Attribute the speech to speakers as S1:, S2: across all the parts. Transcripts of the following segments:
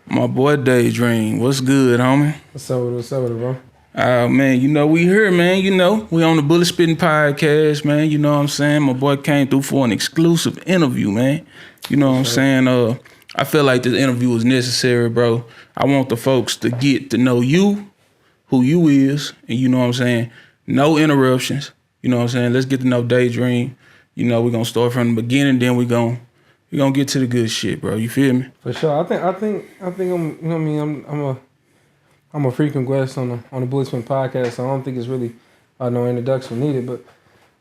S1: My boy Daydream, what's good, homie?
S2: What's up with it, bro?
S1: Man, we here, man. We on the Bullet Spitting podcast, man. You know what I'm saying? My boy came through for an exclusive interview, man. You know
S2: For
S1: what I'm
S2: sure.
S1: saying? I feel like this interview was necessary, bro. I want the folks to get to know you, who you is, and you know what I'm saying? No interruptions. You know what I'm saying? Let's get to know Daydream. We're gonna start from the beginning, then we gonna get to the good shit, bro. You feel me?
S2: For sure. I think I'm. You know what I mean? I'm a frequent guest on the Bullet Spin podcast, so I don't think it's really no introduction needed. But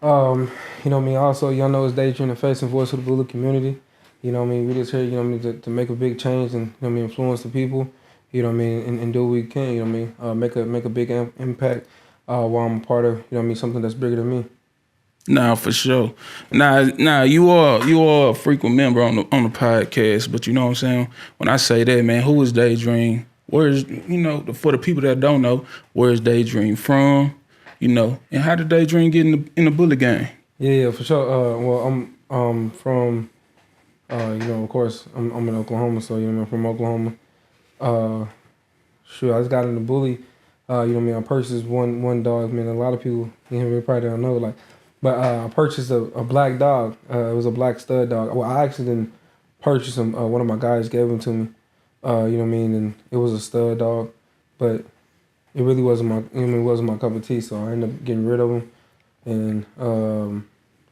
S2: you know what I mean. Also, y'all know it's Daydream, the face and voice of the Bullet community. You know what I mean. We just here, you know what I mean, to make a big change and you know what I mean, influence the people. You know what I mean, and do what we can. You know what I mean. Make a big impact while I'm a part of you know what I mean, something that's bigger than me.
S1: Nah, for sure. Nah, you are a frequent member on the podcast, but you know what I'm saying? When I say that, man, who is Daydream? Where's for the people that don't know, where's Daydream from? And how did Daydream get in the bullet game?
S2: Yeah, for sure. Well, I'm from you know, of course, I'm in Oklahoma, so you know I'm from Oklahoma. Sure, I just got in the bully. You know what I mean? I purchased one dog. Man, a lot of people they probably don't know, like, but I purchased a black dog. It was a black stud dog. Well, I actually didn't purchase him. One of my guys gave him to me. You know what I mean? And it was a stud dog, but it really wasn't my it wasn't my cup of tea. So I ended up getting rid of him, and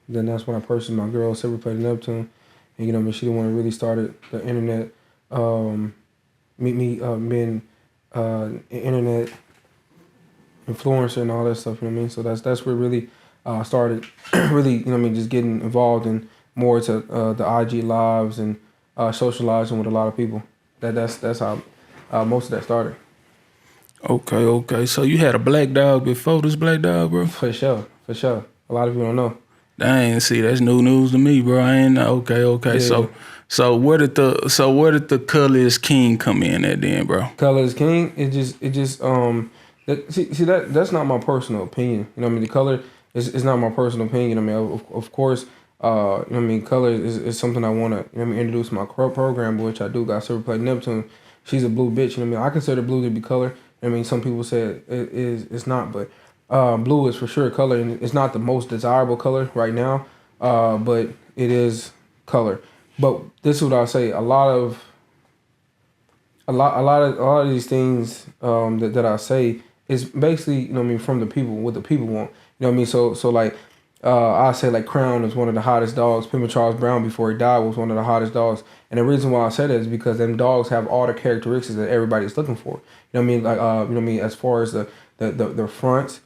S2: then that's when I purchased my girl silver plated Neptune. And you know what I mean? She the one who really started the internet. Me being an internet influencer and all that stuff. You know what I mean? So that's where really started. Really, you know what I mean? Just getting involved in more to the IG lives and socializing with a lot of people. That's how most of that started.
S1: Okay. So you had a black dog before this black dog, bro?
S2: For sure. A lot of people don't know.
S1: Dang, see, that's new news to me, bro. I ain't know. Okay.
S2: Yeah.
S1: So where did the colorless king come in at then, bro?
S2: Color is king. That's not my personal opinion. You know what I mean? The color is not my personal opinion. I mean, of course, you know what I mean, color is something I want to, you know what I mean, introduce my program, which I do. Got silver plate Neptune. She's a blue bitch. You know what I mean? I consider blue to be color. You know what I mean? Some people say it's not, but blue is for sure color, and it's not the most desirable color right now, but it is color. But this is what I'll say: a lot of these things that I say is basically, you know what I mean, from the people, what the people want. You know what I mean? So like I say like Crown is one of the hottest dogs. Pimp Charles Brown before he died was one of the hottest dogs. And the reason why I say that is because them dogs have all the characteristics that everybody's looking for. You know what I mean? Like you know what I mean, as far as the front,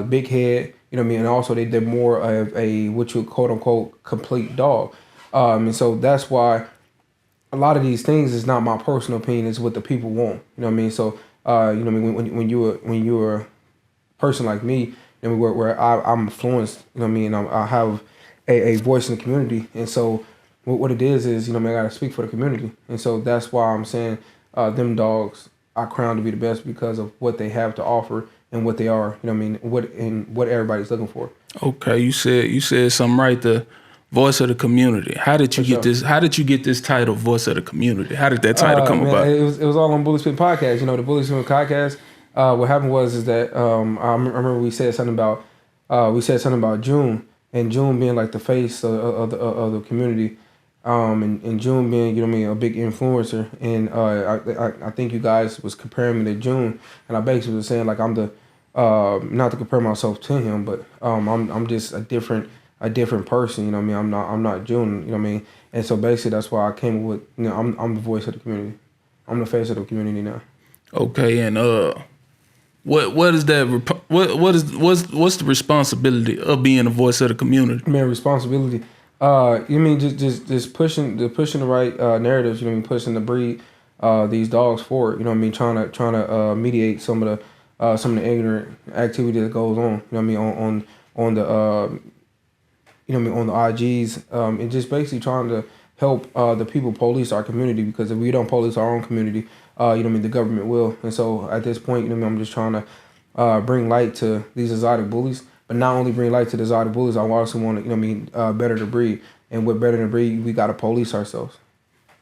S2: big head, you know what I mean, and also they're more of a what you would quote unquote complete dog. And so that's why a lot of these things is not my personal opinion, it's what the people want. You know what I mean? So you know what I mean, when you're a person like me, you know, where I'm influenced, you know what I mean, I have a voice in the community. And so what it is, you know what I mean, I gotta speak for the community. And so that's why I'm saying them dogs I crown to be the best because of what they have to offer and what they are, you know what I mean, what everybody's looking for.
S1: Okay, you said something right. The voice of the community. How did you
S2: For
S1: get
S2: sure.
S1: this? How did you get this title, voice of the community? How did that title come
S2: Man,
S1: about?
S2: it was all on Bullet Spit podcast. You know, the Bullet Spit podcast. What happened was that I remember we said something about June, and June being like the face of the community, and June being, you know what I mean, a big influencer. And I think you guys was comparing me to June, and I basically was saying like I'm the not to compare myself to him, but I'm just a different person. You know what I mean? I'm not June. You know what I mean? And so basically that's why I came up with, you know, I'm the voice of the community. I'm the face of the community now.
S1: Okay, and what is that? What's the responsibility of being a voice of the community?
S2: Man, responsibility. You mean just pushing the right narratives. You know what I mean? Pushing to breed these dogs forward. You know what I mean? Trying to mediate some of the ignorant activity that goes on. You know what I mean? On the you know what I mean, on the IGs, and just basically trying to help the people police our community, because if we don't police our own community, you know what I mean, the government will. And so at this point, you know what I mean, I'm just trying to bring light to these exotic bullies, but not only bring light to the exotic bullies, I also want to, you know what I mean, better the breed. And with better the breed, we got to police ourselves.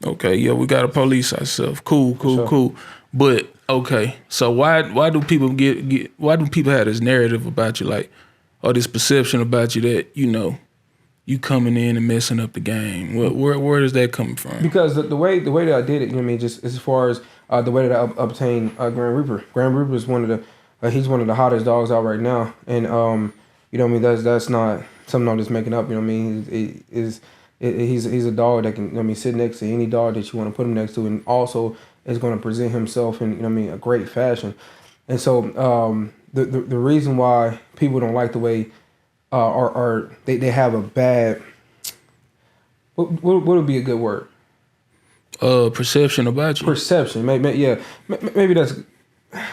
S1: Okay, yeah, we gotta police ourselves. Cool,
S2: For
S1: cool,
S2: sure.
S1: cool. But okay, so why do people get why do people have this narrative about you, like, or this perception about you that you coming in and messing up the game? Where is that coming from?
S2: Because the way that I did it, you know what I mean, just as far as the way that I obtained Grand Reaper. Grand Reaper is one of the he's one of the hottest dogs out right now, and you know what I mean, that's not something I'm just making up. You know what I mean? He's a dog that can, you know what I mean, sit next to any dog that you want to put him next to, and also is going to present himself in, you know what I mean, a great fashion. And so the reason why people don't like the way or they have a bad, what would be a good word?
S1: Perception about you.
S2: Perception. Maybe that's.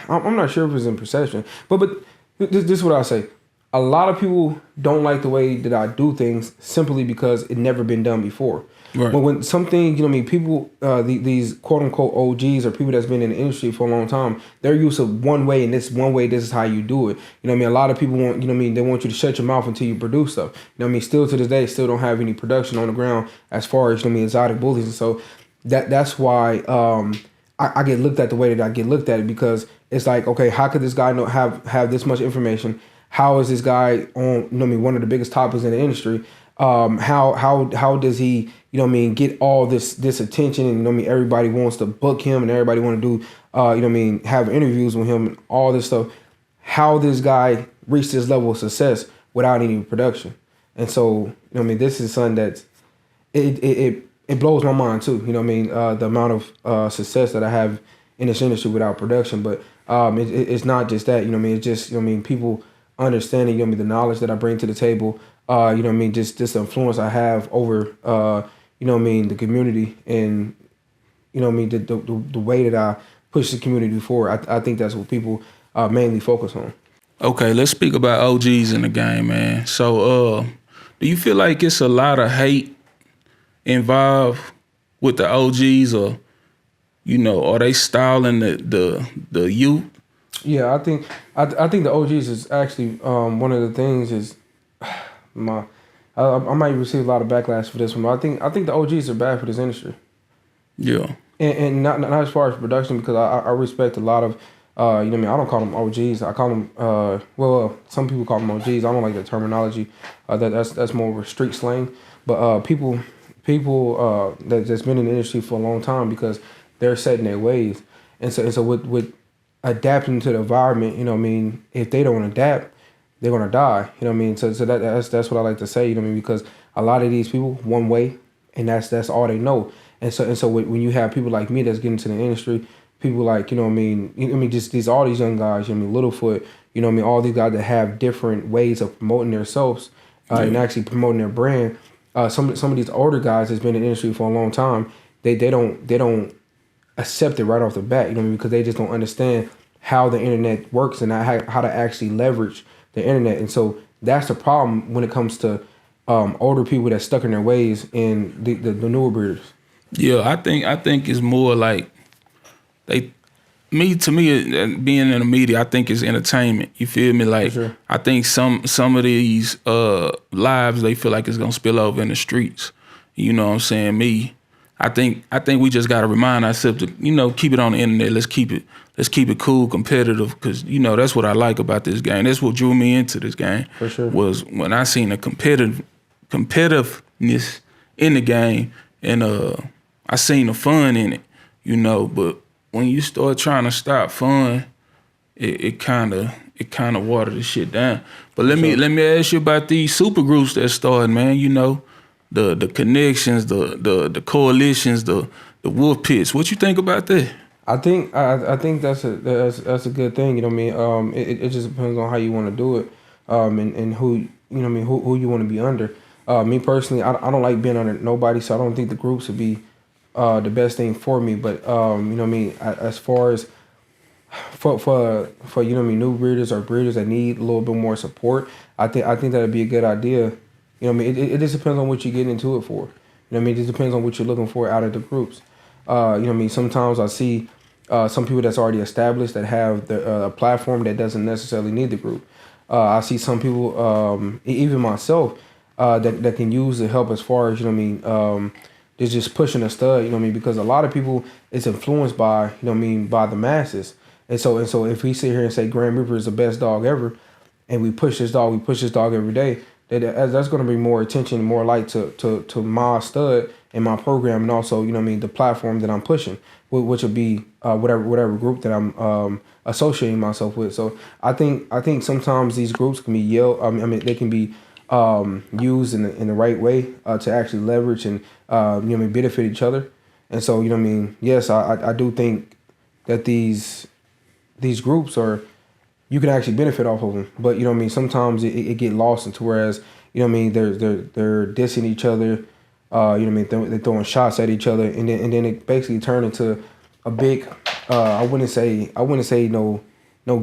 S2: I'm not sure if it's in perception, but this is what I say. A lot of people don't like the way that I do things simply because it never been done before.
S1: Right.
S2: But when something, you know what I mean, people, these quote unquote OGs or people that's been in the industry for a long time, they're used to one way, and this one way, this is how you do it. You know what I mean? A lot of people want, you know what I mean, they want you to shut your mouth until you produce stuff. You know what I mean? Still to this day, still don't have any production on the ground as far as, you know what I mean, exotic bullies. And so that's why I get looked at the way that I get looked at it, because it's like, okay, how could this guy have this much information? How is this guy on, you know what I mean, one of the biggest topics in the industry? How does he, you know what I mean, get all this attention, and, you know what I mean, everybody wants to book him and everybody want to do, you know what I mean, have interviews with him and all this stuff. How this guy reached this level of success without any production? And so, you know what I mean, this is something that's, it blows my mind too. You know what I mean, the amount of success that I have in this industry without production. But it's not just that, you know what I mean, it's just, you know what I mean, people understanding, you know what I mean, the knowledge that I bring to the table, you know what I mean, just this influence I have over, you know what I mean, the community, and, you know what I mean, the way that I push the community forward. I think that's what people mainly focus on.
S1: Okay, let's speak about OGs in the game, man. So, do you feel like it's a lot of hate involved with the OGs, or, you know, are they styling the youth?
S2: Yeah, I think the OGs is actually one of the things is I might receive a lot of backlash for this one, but I think the OGs are bad for this industry.
S1: Yeah.
S2: And not as far as production, because I respect a lot of you know what I mean, I don't call them OGs. I call them well, some people call them OGs. I don't like the terminology. That's more of a street slang. But people that's been in the industry for a long time, because they're set in their ways. And so with adapting to the environment, you know what I mean, if they don't adapt, they're gonna die. You know what I mean? So that's what I like to say, you know what I mean, because a lot of these people one way, and that's all they know. And so when you have people like me that's getting into the industry, people like, you know what I mean, just all these young guys, you know what I mean, Littlefoot, you know what I mean, all these guys that have different ways of promoting themselves and actually promoting their brand. Some of these older guys that's been in the industry for a long time, they don't accept it right off the bat, you know what I mean, because they just don't understand how the internet works and how to actually leverage the internet. And so that's the problem when it comes to older people that's stuck in their ways and the newer breeders.
S1: Yeah, I think it's more like to me, being in the media, I think it's entertainment. You feel me? Like,
S2: sure.
S1: I think some of these lives, they feel like it's gonna spill over in the streets. You know what I'm saying? I think we just gotta remind ourselves to, you know, keep it on the internet. Let's keep it cool, competitive, because, you know, that's what I like about this game. That's what drew me into this game.
S2: For sure.
S1: Was when I seen the competitiveness in the game, and I seen the fun in it, you know. But when you start trying to stop fun, it kind of water the shit down. But let me ask you about these super groups that started, man. You know, the connections, the coalitions, the wolf pits. What you think about that?
S2: I think that's a good thing. You know what I mean? It just depends on how you want to do it, and who, you know what I mean, who you want to be under. Me personally, I don't like being under nobody, so I don't think the groups would be the best thing for me. But you know what I mean, as far as for you know what I mean, new breeders or breeders that need a little bit more support, I think that'd be a good idea. You know what I mean? It just depends on what you're getting into it for. You know what I mean? It just depends on what you're looking for out of the groups. You know what I mean? Sometimes I see some people that's already established that have a platform that doesn't necessarily need the group. I see some people, even myself, that can use the help as far as, you know what I mean, that's just pushing a stud. You know what I mean? Because a lot of people is influenced by, you know what I mean, by the masses. And so if we sit here and say Grand Reaper is the best dog ever, and we push this dog every day, that's going to bring more attention, more light to my stud and my program, and also, you know what I mean, the platform that I'm pushing, which would be whatever group that I'm associating myself with. So I think sometimes these groups can be I mean they can be used in the right way to actually leverage and you know what I mean, benefit each other. And so, you know what I mean, yes, I do think that these groups are, you can actually benefit off of them, but you know what I mean, sometimes it get lost into, whereas, you know what I mean, they're dissing each other, you know what I mean, they're throwing shots at each other, and then it basically turned into a big I wouldn't say no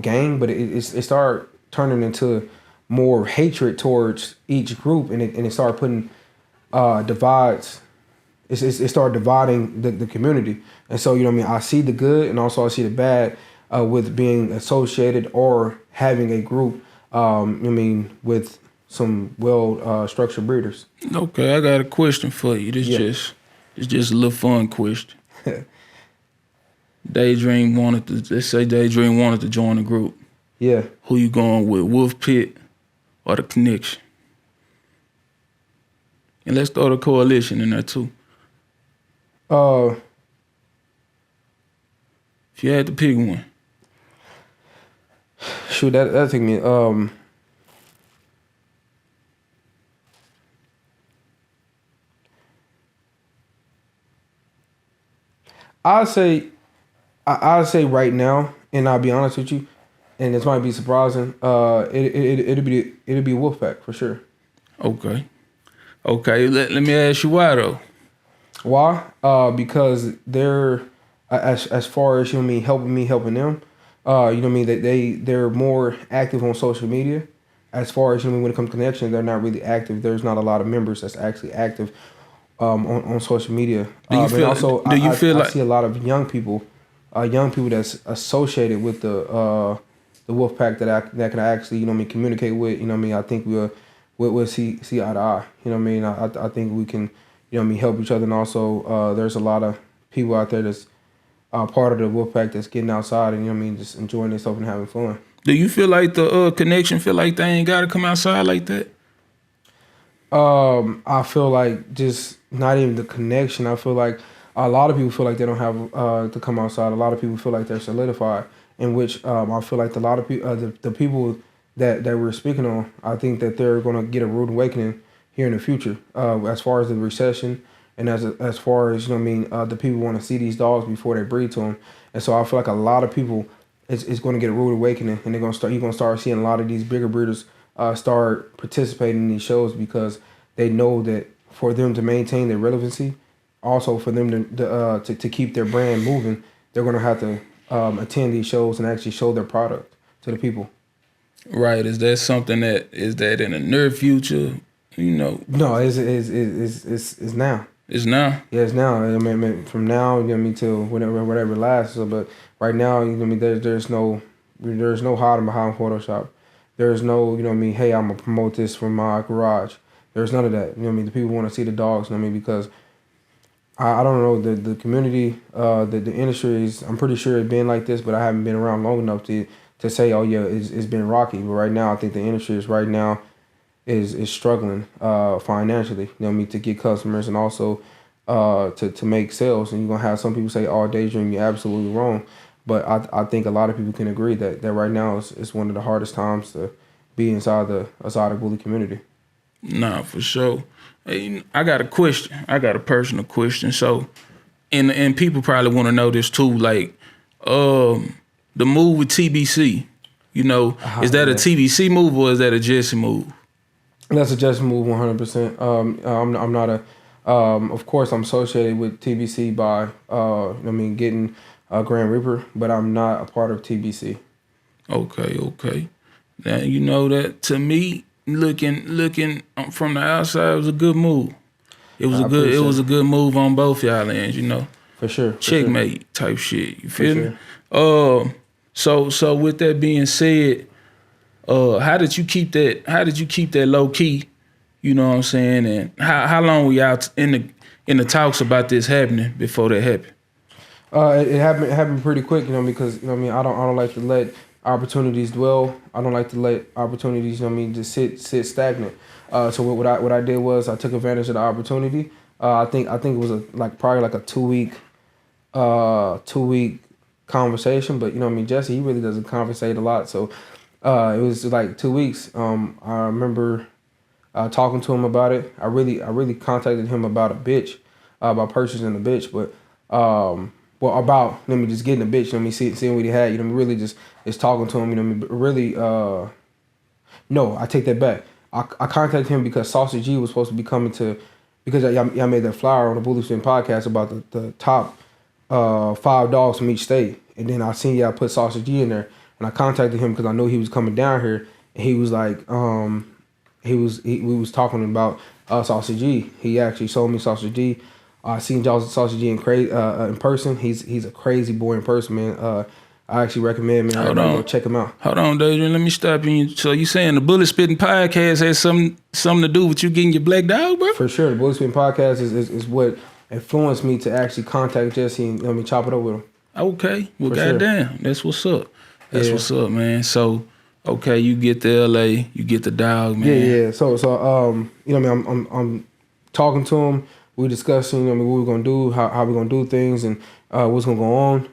S2: gang, but it started turning into more hatred towards each group, and it started putting divides. It started dividing the community. And so, you know what I mean, I see the good and also I see the bad with being associated or having a group, I mean, with some structured breeders.
S1: Okay, I got a question for you. It's just a little fun question. Daydream wanted to join the group.
S2: Yeah.
S1: Who you going with, Wolf Pit or the Connection? And let's throw the coalition in there too. If you had to pick one.
S2: Shoot, that take me. I'd say right now, and I'll be honest with you, and this might be surprising. It'll be Wolfpack for sure.
S1: Okay. Let me ask you why though.
S2: Why? Because they're as far as, you know what I mean, helping them. You know what I mean, they're more active on social media. As far as, you know what I mean, when it comes to Connection, they're not really active. There's not a lot of members that's actually active on social media. I see a lot of young people that's associated with the Wolfpack that can actually, you know what I mean, communicate with. You know what I mean, I think we'll see eye to eye. You know what I mean, I think we can, you know what I mean, help each other. And also there's a lot of people out there that's part of the Wolfpack that's getting outside and, you know what I mean, just enjoying themselves and having fun.
S1: Do you feel like the Connection feel like they ain't got to come outside like that?
S2: I feel like just not even the Connection. I feel like a lot of people feel like they don't have to come outside. A lot of people feel like they're solidified, in which I feel like a lot of people, the people that we're speaking on, I think that they're going to get a rude awakening here in the future as far as the recession. And as far as, you know what I mean, the people want to see these dogs before they breed to them. And so I feel like a lot of people is going to get a rude awakening, and you're going to start seeing a lot of these bigger breeders start participating in these shows, because they know that for them to maintain their relevancy, also for them to keep their brand moving, they're going to have to attend these shows and actually show their product to the people.
S1: Right. Is that something that in the near future? You know.
S2: No, it's now.
S1: It's now?
S2: Yeah, it's now. I mean, from now, you know what I mean, till whatever lasts. So, but right now, you know what I mean, there's no hiding behind Photoshop. There's no, you know what I mean, hey, I'm going to promote this from my garage. There's none of that. You know what I mean? The people want to see the dogs, you know what I mean, because I don't know, the community, the industry is, I'm pretty sure it's been like this, but I haven't been around long enough to say, oh yeah, it's been rocky. But right now, I think the industry is struggling financially, you know what I mean, to get customers and also to make sales. And you're going to have some people say, oh, Daydream, you're absolutely wrong. But I think a lot of people can agree that right now is one of the hardest times to be inside the bully community.
S1: Nah, for sure. Hey, I got a question. I got a personal question. So, and people probably want to know this too, like the move with TBC, you know, is that a TBC move or is that a Jesse move?
S2: That's a Jesse move, 100%. I'm not a. Of course, I'm associated with TBC by I mean, getting Grand Reaper, but I'm not a part of TBC.
S1: Okay. Now you know that to me, looking from the outside, it was a good move. It was a good move on both y'all ends, you know.
S2: For sure.
S1: Checkmate type shit. You feel me? So with that being said, how did you keep that low key? You know what I'm saying? And how long were y'all in the talks about this happening before that happened?
S2: It happened pretty quick, because I don't like to let opportunities dwell. I don't like to let opportunities, just sit stagnant. So what I did was I took advantage of the opportunity. I think it was probably a 2 week conversation, but Jesse, he really doesn't conversate a lot, so it was like 2 weeks. I remember talking to him about it. I really contacted him about a bitch, about purchasing a bitch, but about just getting a bitch. Seeing what he had. Really just talking to him. Really. No, I take that back. I contacted him because Saucy G was supposed to be coming to, because y'all made that flyer on the Bully Spin podcast about the top 5 dogs from each state, and then I seen y'all put Saucy G in there, and I contacted him because I knew he was coming down here, and he was like, we was talking about Saucy G. He actually sold me Saucy G. I seen Saucy G in person. He's a crazy boy in person, man. I actually recommend, man, everybody go check him out.
S1: Hold on, Adrian. Let me stop you. So you saying the Bullet Spitting podcast has something to do with you getting your black dog, bro?
S2: For sure. The Bullet Spitting podcast is what influenced me to actually contact Jesse and chop it up with him. Okay.
S1: Well, goddamn. Sure. That's what's up. That's what's up, man. So, okay, you get to LA, you get the dog, man.
S2: Yeah. So I'm talking to him. We discussing, what we're gonna do, how we're gonna do things, and what's gonna go on.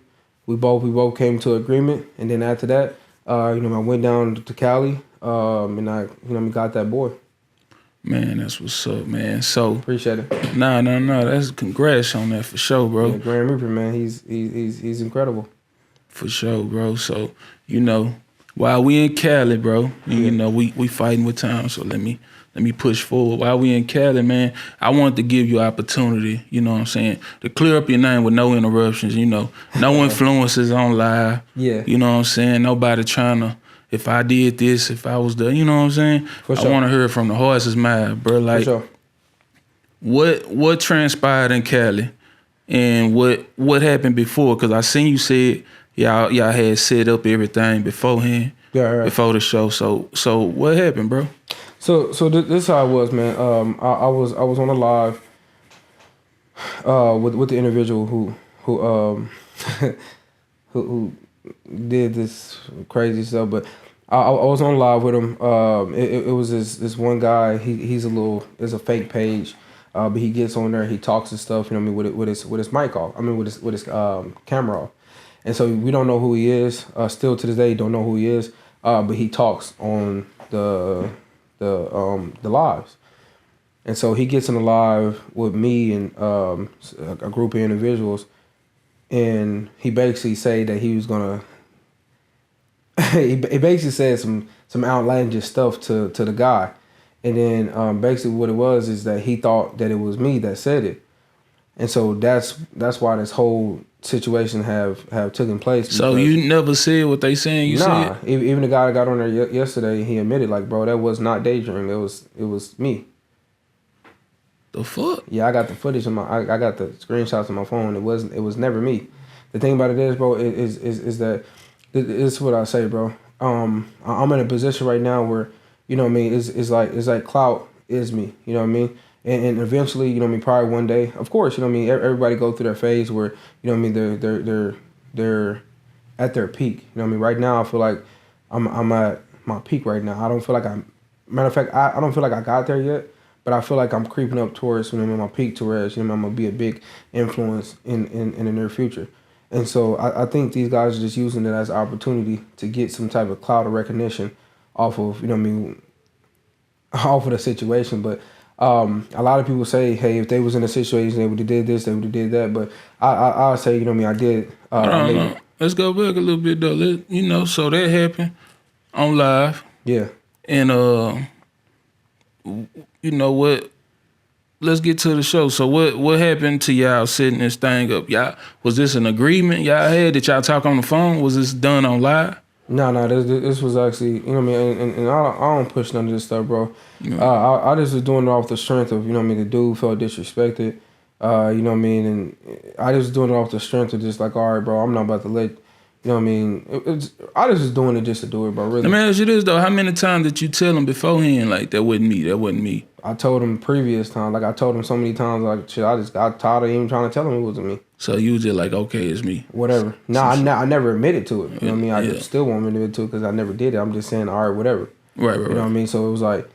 S2: We both came to agreement, and then after that, I went down to Cali, and I got that boy.
S1: Man, that's what's up, man. So
S2: appreciate it.
S1: Nah, that's congrats on that for sure, bro.
S2: Yeah, Grand Reaper, man, he's incredible.
S1: For sure, bro. So while we in Cali, bro, and, we fighting with time. So let me push forward. While we in Cali, man, I wanted to give you opportunity, you know what I'm saying, to clear up your name with no interruptions, no influences on live.
S2: Yeah.
S1: You know what I'm saying? Nobody trying to, if I did this, if I was the, you know what I'm saying?
S2: For sure.
S1: I want to hear it from the horse's mouth, bro. Like,
S2: for sure.
S1: What transpired in Cali and what happened before? Because I seen you said y'all had set up everything beforehand,
S2: right.
S1: before the show. So what happened, bro?
S2: So this is how it was, man. I was on a live with the individual who who did this crazy stuff, but I was on live with him. It was this one guy. He's a fake page, but he gets on there. He talks and stuff. With his mic off. With his camera off. And so we don't know who he is. Still to this day, don't know who he is. But he talks on the lives, and so he gets in the live with me and a group of individuals, and he basically said that he was gonna. he basically said some outlandish stuff to the guy, and then basically what it was is that he thought that it was me that said it, and so that's why this whole situation have taken place.
S1: So you never said what they saying you said?
S2: Even the guy that got on there yesterday, he admitted, like, bro, that was not Daydream. It was me.
S1: The fuck?
S2: Yeah, I got the footage I got the screenshots on my phone. It was never me. The thing about it is, bro, is that this is what I say, bro. I'm in a position right now where, it's like clout is me. You know what I mean? And eventually, probably one day, of course, everybody go through their phase where, they're at their peak. Right now I feel like I'm at my peak right now. I don't feel like matter of fact, I don't feel like I got there yet, but I feel like I'm creeping up towards, my peak to where, I'm gonna be a big influence in the near future. And so I think these guys are just using it as an opportunity to get some type of cloud of recognition off of, off of the situation. But a lot of people say, hey, if they was in a situation, they would have did this, they would have did that. But I say, I did.
S1: Let's go back a little bit though. So that happened on live.
S2: Yeah.
S1: And you know what? Let's get to the show. So what happened to y'all setting this thing up? Y'all, was this an agreement y'all had? Did y'all talk on the phone? Was this done on live?
S2: No, this was actually, and I don't push none of this stuff, bro. Yeah. I just was doing it off the strength of, the dude felt disrespected, and I just was doing it off the strength of just like, all right, bro, I'm not about to let, You know what I mean? I was just doing it just to do it, bro. Really.
S1: Let me ask you this though: how many times did you tell him beforehand like that wasn't me? That wasn't me.
S2: I told him previous time, like I told him so many times, like shit. I just got tired of even trying to tell him it wasn't me.
S1: So you was just like, okay, it's me.
S2: Whatever. I never admitted to it. You know what I mean? I
S1: Yeah.
S2: still won't admit to it because I never did it. I'm just saying, all right, whatever.
S1: Right.
S2: You know what I mean? So it was like,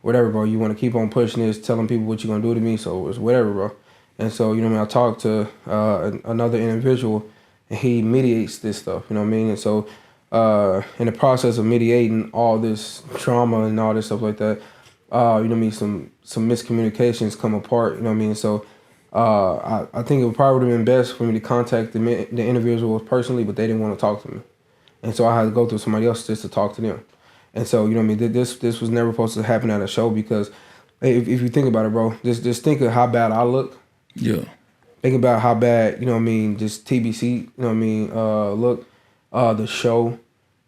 S2: whatever, bro. You want to keep on pushing this, telling people what you're gonna do to me. So it was whatever, bro. And so you know what I mean? I talked to another individual, and he mediates this stuff. You know what I mean? And so in the process of mediating all this trauma and all this stuff like that, you know what I mean? Some miscommunications come apart. You know what I mean? So I think it probably would have been best for me to contact the individuals personally, but they didn't want to talk to me, and so I had to go through somebody else just to talk to them. And so you know what I mean? This was never supposed to happen at a show because if you think about it, bro, just think of how bad I look.
S1: Yeah.
S2: Think about how bad, you know what I mean, just TBC, you know what I mean, look, the show,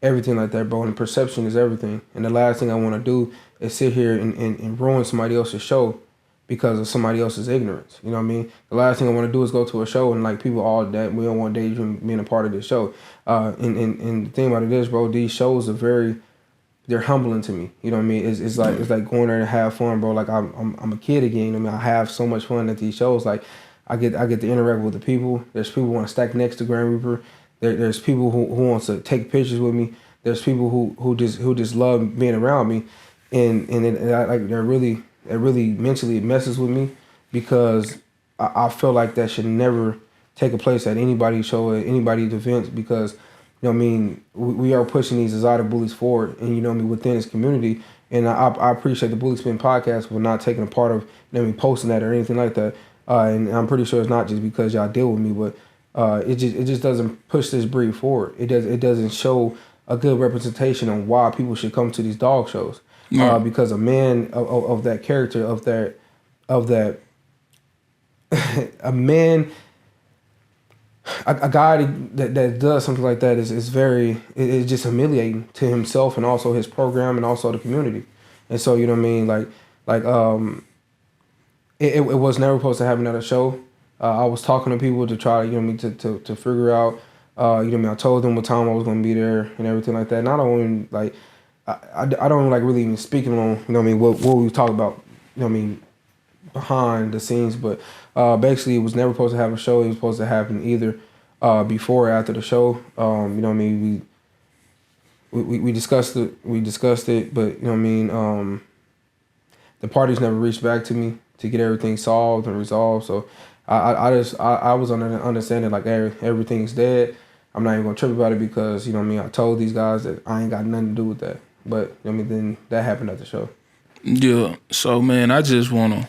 S2: everything like that, bro. And perception is everything. And the last thing I want to do is sit here and ruin somebody else's show because of somebody else's ignorance. You know what I mean? The last thing I want to do is go to a show and like people all that we don't want Daydream being a part of this show. And the thing about it is, bro, these shows are they're humbling to me. You know what I mean? It's like going there to have fun, bro. Like I'm a kid again. You know what I mean? I have so much fun at these shows. Like I get to interact with the people. There's people who want to stack next to Grand Reaper. There's people who wants to take pictures with me. There's people who just love being around me, and it really mentally messes with me because I feel like that should never take a place at anybody's show, at anybody's events, because you know what I mean, we are pushing these exotic bullies forward, and you know what I mean, within this community. And I appreciate the Bully Spin podcast for not taking a part of, you know what I mean, posting that or anything like that. And I'm pretty sure it's not just because y'all deal with me, but it just doesn't push this breed forward. It doesn't show a good representation on why people should come to these dog shows. Because a man of that character, of that a man, a guy that does something like that is very, it's just humiliating to himself and also his program and also the community. And so, you know what I mean, it was never supposed to happen at a show. I was talking to people to try, you know what I mean, to figure out, you know what I mean, I told them what time I was going to be there and everything like that. And I don't even, like, I don't even, like, really even speaking on, you know what I mean, what we talk about, you know what I mean, behind the scenes. But basically, it was never supposed to have a show. It was supposed to happen either before or after the show. You know what I mean, we discussed it, but, you know what I mean, the parties never reached back to me to get everything solved and resolved. So I was under the understanding like everything's dead. I'm not even gonna trip about it because, you know what I mean, I told these guys that I ain't got nothing to do with that. But you know what I mean, then that happened at the show.
S1: Yeah. So man, I just wanna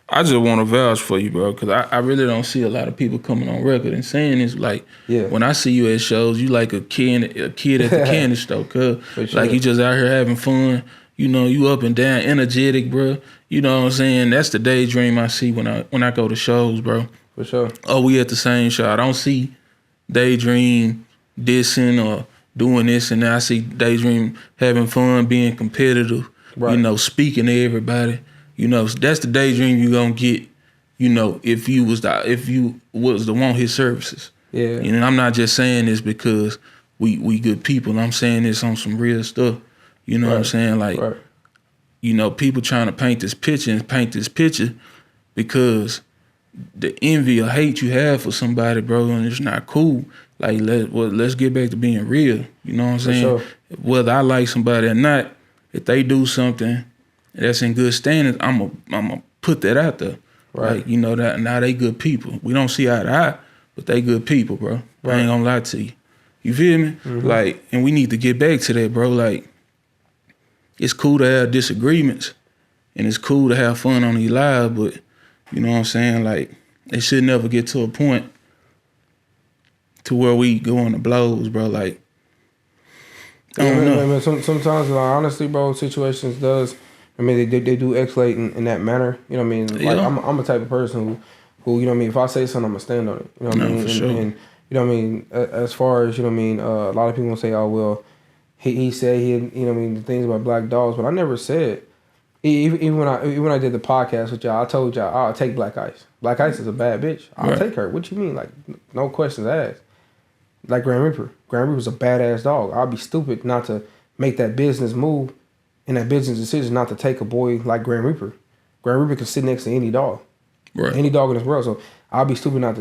S1: vouch for you, bro, because I really don't see a lot of people coming on record and saying this. Like,
S2: Yeah.
S1: when I see you at shows, you like a kid at the candy store, cuz.
S2: Sure.
S1: Like, you just out here having fun. You know, you up and down, energetic, bro. You know what I'm saying? That's the Daydream I see when I go to shows, bro.
S2: For sure.
S1: Oh, we at the same show. I don't see Daydream dissing or doing this and that. I see Daydream having fun, being competitive,
S2: Right.
S1: you know, speaking to everybody. You know, that's the Daydream you gonna get, you know, if you was to want his services.
S2: Yeah.
S1: And I'm not just saying this because we good people. I'm saying this on some real stuff. You know what I'm saying? Like,
S2: Right.
S1: you know, people trying to paint this picture because the envy or hate you have for somebody, bro, and it's not cool. Like, let's get back to being real. You know what I'm saying?
S2: Sure.
S1: Whether I like somebody or not, if they do something that's in good standards, I'm a put that out there.
S2: Right.
S1: Like, you know, that now they good people. We don't see eye to eye, but they good people, bro.
S2: Right.
S1: I ain't gonna lie to you. You feel me?
S2: Mm-hmm.
S1: Like, and we need to get back to that, bro. Like, it's cool to have disagreements and it's cool to have fun on these lives, but you know what I'm saying? Like, it should never get to a point to where we go on the blows, bro. Like, I don't know.
S2: I mean, sometimes, like, honestly, bro, situations does. I mean, they do escalate in that manner. You know what I mean? Like,
S1: Yeah.
S2: I'm a type of person who, you know what I mean, if I say something, I'm gonna stand on it. You know what I mean?
S1: For sure.
S2: And you know what I mean? As far as, you know what I mean, a lot of people say, oh, well, he said he, you know what I mean, the things about black dogs, but I never said. Even when I did the podcast with y'all, I told y'all, I'll take Black Ice. Black Ice is a bad bitch. I'll take her. What you mean? Like, no questions asked. like Grand Reaper. Grand Reaper's a badass dog. I'd be stupid not to make that business move and that business decision not to take a boy like Grand Reaper. Grand Reaper can sit next to any dog,
S1: Right.
S2: any dog in this world. So I'll be stupid not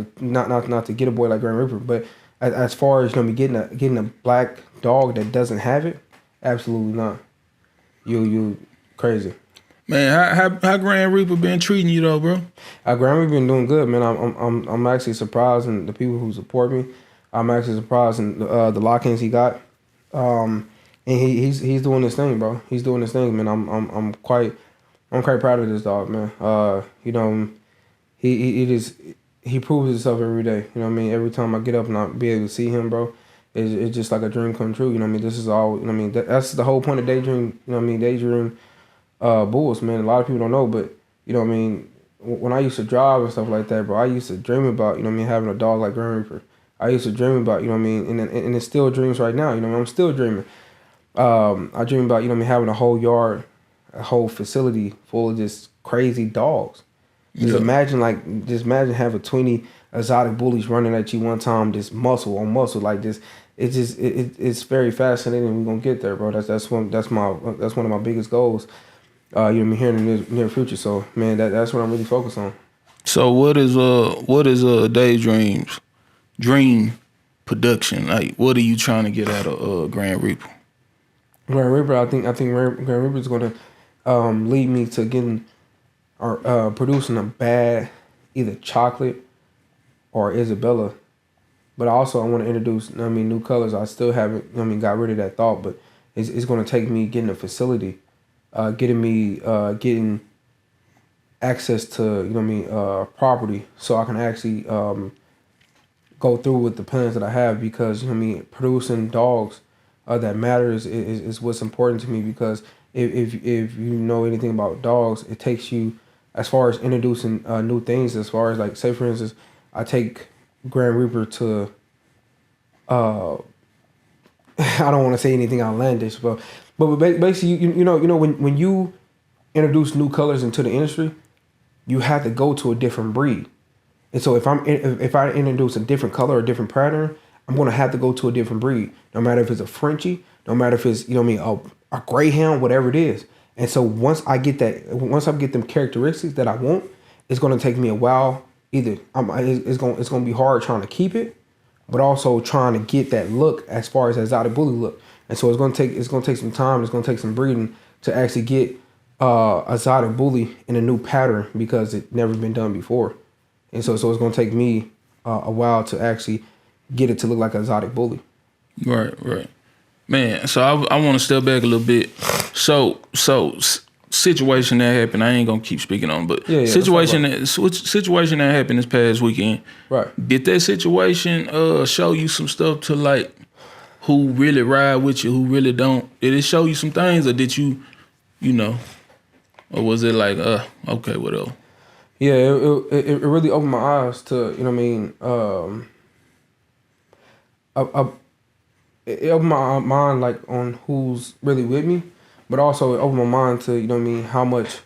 S2: to get a boy like Grand Reaper. But as far as getting a black dog that doesn't have it, absolutely not. You crazy.
S1: Man, how Grand Reaper been treating you though, bro?
S2: Grand Reaper been doing good, man. I'm actually surprised in the people who support me. I'm actually surprised in the lock-ins he got. And he's doing this thing, bro. He's doing this thing, man. I'm quite proud of this dog, man. You know, he proves himself every day. You know what I mean? Every time I get up and I be able to see him, bro, it's just like a dream come true. You know what I mean? This is all. You know what I mean? That's the whole point of daydream. You know what I mean? Daydream bulls, man. A lot of people don't know, but you know what I mean? When I used to drive and stuff like that, bro, I used to dream about, you know what I mean, having a dog like Grand Reaper. I used to dream about, you know what I mean, and it's still dreams right now. You know what I mean? I'm still dreaming. I dream about, you know what I mean, having a whole yard, a whole facility full of just crazy dogs. Just imagine having 20 exotic bullies running at you one time, just muscle on muscle like this. It's very fascinating. We're gonna get there, bro. That's one of my biggest goals. You know what I mean, here in the near future. So man, that's what I'm really focused on.
S1: So what is Daydream's dream production? Like, what are you trying to get out of Grand Reaper?
S2: Grand Reaper, I think Grand Reaper is going to lead me to getting or producing a bad either chocolate or Isabella. But also I want to introduce, you know what I mean, new colors. I still haven't, you know what I mean, got rid of that thought, but it's going to take me getting a facility, getting access to, you know what I mean, property so I can actually go through with the plans that I have, because, you know what I mean, producing dogs that matters is what's important to me, because if you know anything about dogs, it takes you as far as introducing new things, as far as like, say for instance, I take Grand Reaper to I don't want to say anything outlandish, but basically you know when you introduce new colors into the industry, you have to go to a different breed. And so if I introduce a different color or a different pattern, I'm gonna have to go to a different breed. No matter if it's a Frenchie, no matter if it's, you know what I mean, a Greyhound, whatever it is. And so once I get them characteristics that I want, it's gonna take me a while. Either it's gonna be hard trying to keep it, but also trying to get that look as far as that exotic bully look. And so it's gonna take some time. It's gonna take some breeding to actually get exotic bully in a new pattern, because it never been done before. And so it's gonna take me a while to actually get it to look like an exotic bully.
S1: Right. Man, so I want to step back a little bit. So situation that happened, I ain't gonna keep speaking on, but situation that happened this past weekend.
S2: Right.
S1: Did that situation show you some stuff to like who really ride with you, who really don't? Did it show you some things, or did you know, or was it like okay, whatever?
S2: Yeah, it really opened my eyes to, you know what I mean, it opened my mind like on who's really with me, but also it opened my mind to, you know what I mean, how much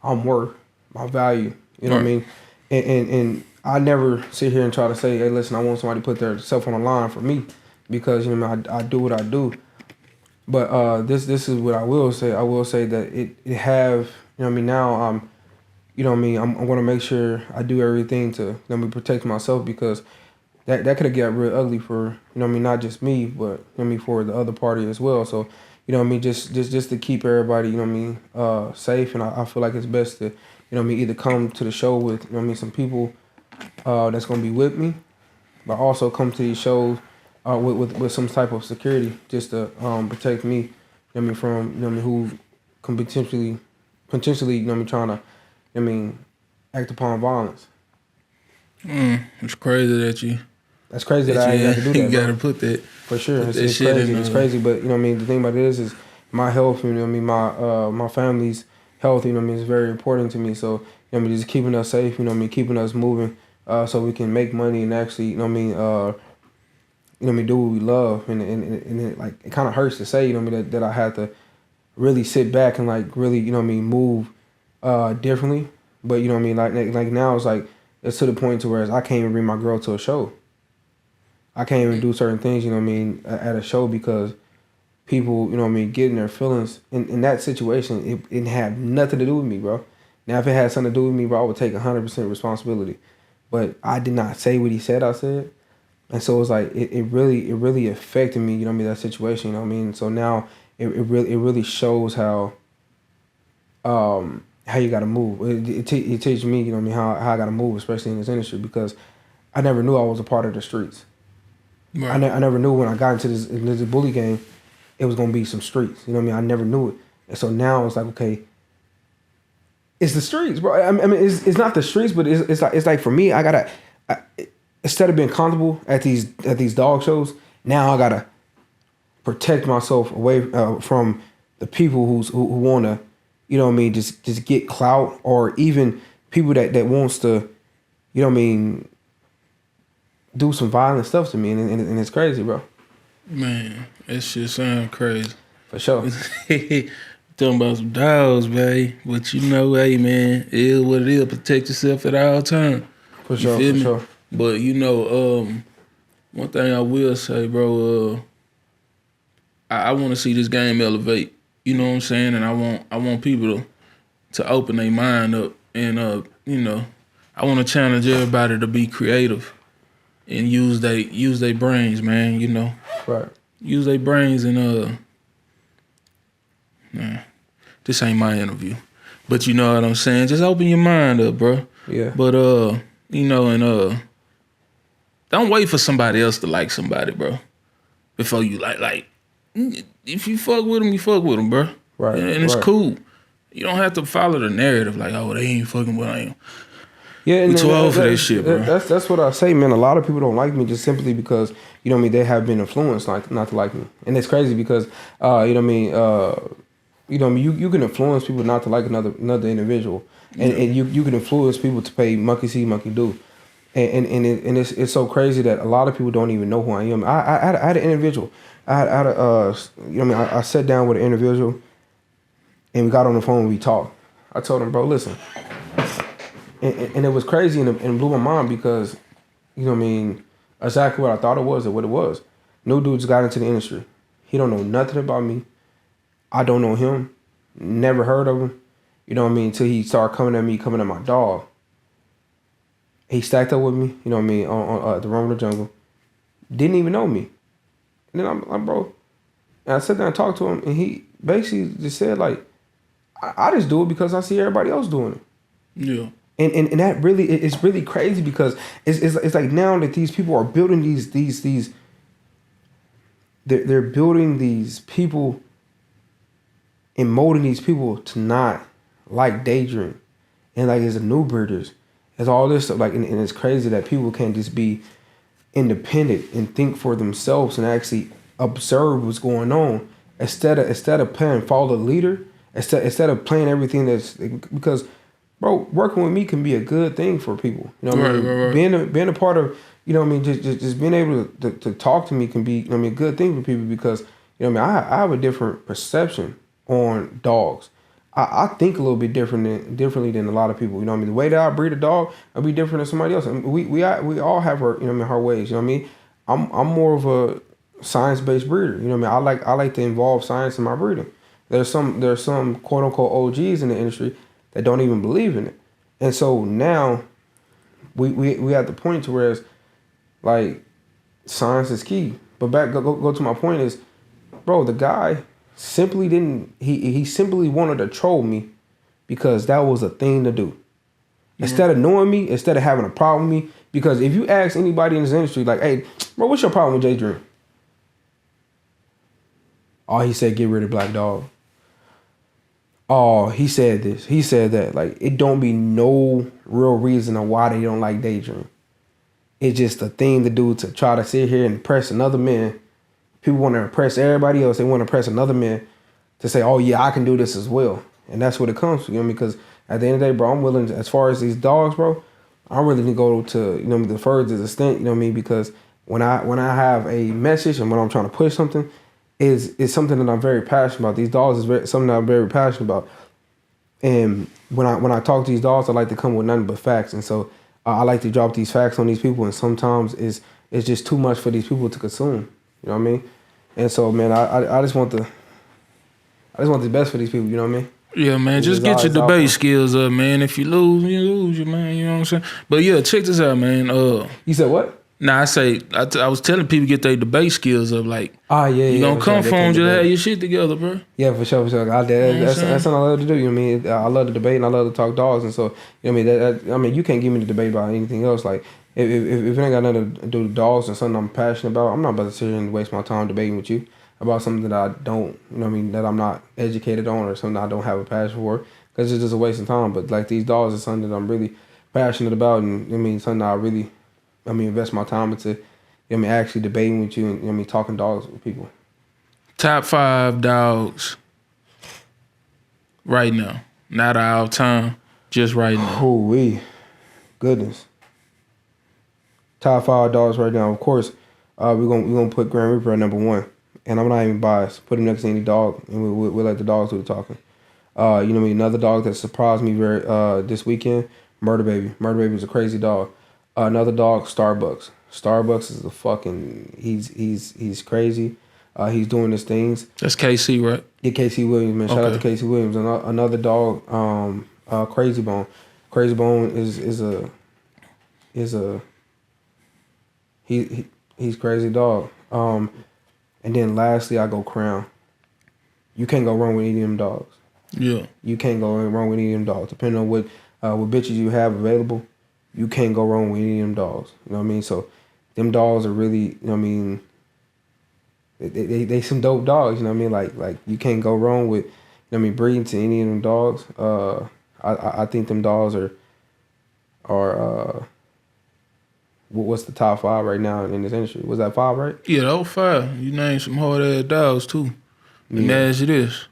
S2: I'm worth, my value, you know what I mean, and I never sit here and try to say, hey, listen, I want somebody to put their self on the line for me, because, you know what I mean, I do what I do. But this is what I will say. I will say that it have, you know what I mean, now I'm, you know what I mean, I'm going to make sure I do everything to, you know what I mean, protect myself, because that could have got real ugly for, you know what I mean, not just me, but, you know what I mean, for the other party as well. So, you know what I mean, just to keep everybody, you know what I mean, safe. And I feel like it's best to, you know what I mean, either come to the show with, you know what I mean, some people that's going to be with me, but also come to these shows with some type of security, just to protect me, you know what I mean, from, you know what I mean, who can potentially, you know what I mean, trying to, you know what I mean, act upon violence.
S1: It's crazy that you.
S2: That's crazy that I ain't got to do that.
S1: You got to put that.
S2: For sure, it's crazy. It's crazy, but you know what I mean. The thing about it is my health. You know what I mean. My family's health. You know what I mean. Is very important to me. So you know what I mean. Just keeping us safe. You know what I mean. Keeping us moving, so we can make money and actually, you know what I mean. You know what I mean. Do what we love, and it, like, it kind of hurts to say, you know what I mean, that I had to really sit back and like really, you know what I mean, move differently. But you know what I mean. Like now it's like it's to the point to where I can't even bring my girl to a show. I can't even do certain things, you know what I mean, at a show because people, you know what I mean, getting their feelings in that situation, it had nothing to do with me, bro. Now, if it had something to do with me, bro, I would take 100% responsibility. But I did not say what he said I said. And so it's like, it really affected me, you know what I mean, that situation, you know what I mean? So now it really shows how you got to move. It teaches me, you know what I mean, how I got to move, especially in this industry, because I never knew I was a part of the streets.
S1: Right.
S2: I never knew when I got into this bully game, it was gonna be some streets. You know what I mean? I never knew it, and so now it's like, okay, it's the streets, bro. I mean, it's not the streets, but it's like for me, instead of being comfortable at these dog shows, now I gotta protect myself away from the people who wanna, you know what I mean, just get clout, or even people that wants to, you know what I mean, do some violent stuff to me, and it's crazy, bro.
S1: Man, that shit sound crazy.
S2: For sure.
S1: Talking about some dogs, babe. But you know, hey, man, it is what it is. Protect yourself at all times.
S2: For sure, for sure.
S1: But, you know, one thing I will say, bro, I want to see this game elevate. You know what I'm saying? And I want people to open their mind up. And, you know, I want to challenge everybody to be creative and use their brains, man, you know.
S2: Right.
S1: Use their brains and nah, this ain't my interview. But you know what I'm saying? Just open your mind up, bro.
S2: Yeah.
S1: But you know, and don't wait for somebody else to like somebody, bro. Before you like if you fuck with them, you fuck with them, bro.
S2: Right.
S1: And it's cool. You don't have to follow the narrative like, oh, they ain't fucking with him.
S2: Yeah,
S1: we too old for that shit, bro.
S2: That's what I say, man. A lot of people don't like me just simply because, you know what I mean, they have been influenced not to like me. And it's crazy because, you know what I mean, you can influence people not to like another individual. And you can influence people to pay monkey see, monkey do. And it's so crazy that a lot of people don't even know who I am. I had an individual. I had you know what I mean, I sat down with an individual and we got on the phone and we talked. I told him, bro, listen. And it was crazy and it blew my mind because, you know what I mean, exactly what I thought it was and what it was. No dude's got into the industry. He don't know nothing about me. I don't know him. Never heard of him. You know what I mean? Until he started coming at my dog. He stacked up with me, you know what I mean, on the Run of the Jungle. Didn't even know me. And then I'm bro. And I sat down and talked to him and he basically just said, like, I just do it because I see everybody else doing it.
S1: Yeah.
S2: And that really, it's really crazy because it's like now that these people are building they're building these people and molding these people to not like daydream. And like as a new breeders, as all this stuff, like, and it's crazy that people can't just be independent and think for themselves and actually observe what's going on instead of playing follow the leader, instead of playing everything that's, because bro, working with me can be a good thing for people. You know what I mean? Right. Being a part of, you know what I mean, just being able to talk to me can be, you know what I mean, a good thing for people because, you know what I mean, I have a different perception on dogs. I think a little bit differently than a lot of people. You know what I mean? The way that I breed a dog, I'll be different than somebody else. I mean, we all have our, you know what I mean, our ways. You know what I mean? I'm more of a science-based breeder. You know what I mean? I like to involve science in my breeding. There's some quote unquote OGs in the industry that don't even believe in it. And so now we at the point to where it's like science is key. But go to my point is, bro, the guy simply didn't, he simply wanted to troll me because that was a thing to do. Mm-hmm. Instead of knowing me, instead of having a problem with me, because if you ask anybody in this industry, like, hey, bro, what's your problem with J Dream? Oh, he said get rid of Black Dog. Oh, he said this, he said that. Like, it don't be no real reason on why they don't like Daydream. It's just a thing to do to try to sit here and impress another man. People want to impress everybody else. They want to impress another man to say, oh, yeah, I can do this as well. And that's what it comes to, you know, because at the end of the day, bro, I'm willing to, as far as these dogs, bro, I'm willing to go to, you know, the furthest extent, you know what I mean? Because when I have a message and when I'm trying to push something, is something that I'm very passionate about. These dogs is something that I'm very passionate about. And when I talk to these dogs, I like to come with nothing but facts. And so I like to drop these facts on these people. And sometimes it's it's just too much for these people to consume. You know what I mean? And so, man, I just want the best for these people. You know what I mean?
S1: Yeah, man, just get your debate skills up, man. If you lose, you man. You know what I'm saying? But yeah, check this out, man.
S2: You said what?
S1: Nah, I was telling people get their debate skills up. Like, you gonna come from just have your shit together, bro.
S2: Yeah, for sure. That's something I love to do. You know what I mean? I love to debate and I love to talk dogs, and so you know what I mean. I mean, you can't give me the debate about anything else. Like, if it ain't got nothing to do with dogs and something I'm passionate about, I'm not about to sit here and waste my time debating with you about something that I don't, you know what I mean, that I'm not educated on or something I don't have a passion for, because it's just a waste of time. But like these dogs is something that I'm really passionate about, and I mean something I really, invest my time into. You know what I mean, actually debating with you and you know what I mean, talking dogs with people.
S1: Top 5 dogs right now, not all time, just right now.
S2: Holy goodness. Top 5 dogs right now. Of course, we're gonna put Grand Reaper at number 1. And I'm not even biased. Put him next to any dog, and we'll let the dogs do the talking. You know what I mean? Another dog that surprised me very this weekend, Murder Baby. Murder Baby is a crazy dog. Another dog, Starbucks. Starbucks is a fucking. He's crazy. He's doing his things.
S1: That's KC, right?
S2: Yeah, KC Williams, man. Shout out to KC Williams. Another dog, Crazy Bone. Crazy Bone he's crazy dog. And then lastly, I go Crown. You can't go wrong with any of them dogs.
S1: Yeah.
S2: You can't go wrong with any of them dogs. Depending on what bitches you have available, you can't go wrong with any of them dogs. You know what I mean? So them dogs are really, you know what I mean, they some dope dogs, you know what I mean? Like you can't go wrong with, you know what I mean, breeding to any of them dogs. I think them dogs are what's the top 5 right now in this industry? Was that 5, right?
S1: Yeah, that was 5. You named some hard ass dogs too. And that's it is.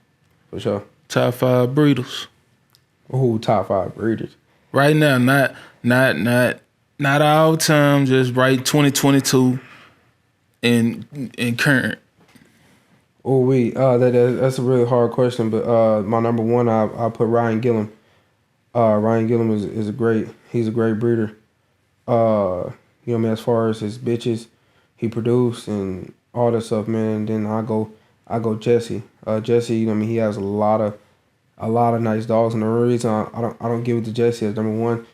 S2: For sure.
S1: Top 5 breeders.
S2: Ooh, top 5 breeders.
S1: Right now, not all time, just right 2022 and current.
S2: Oh, that's a really hard question, but my number 1, I put Ryan Gillum. Ryan Gillum is he's a great breeder. You know what I mean, as far as his bitches, he produced and all that stuff, man. And then I go Jesse. Jesse, you know what I mean, he has a lot of nice dogs, and the reason I don't give it to Jesse as number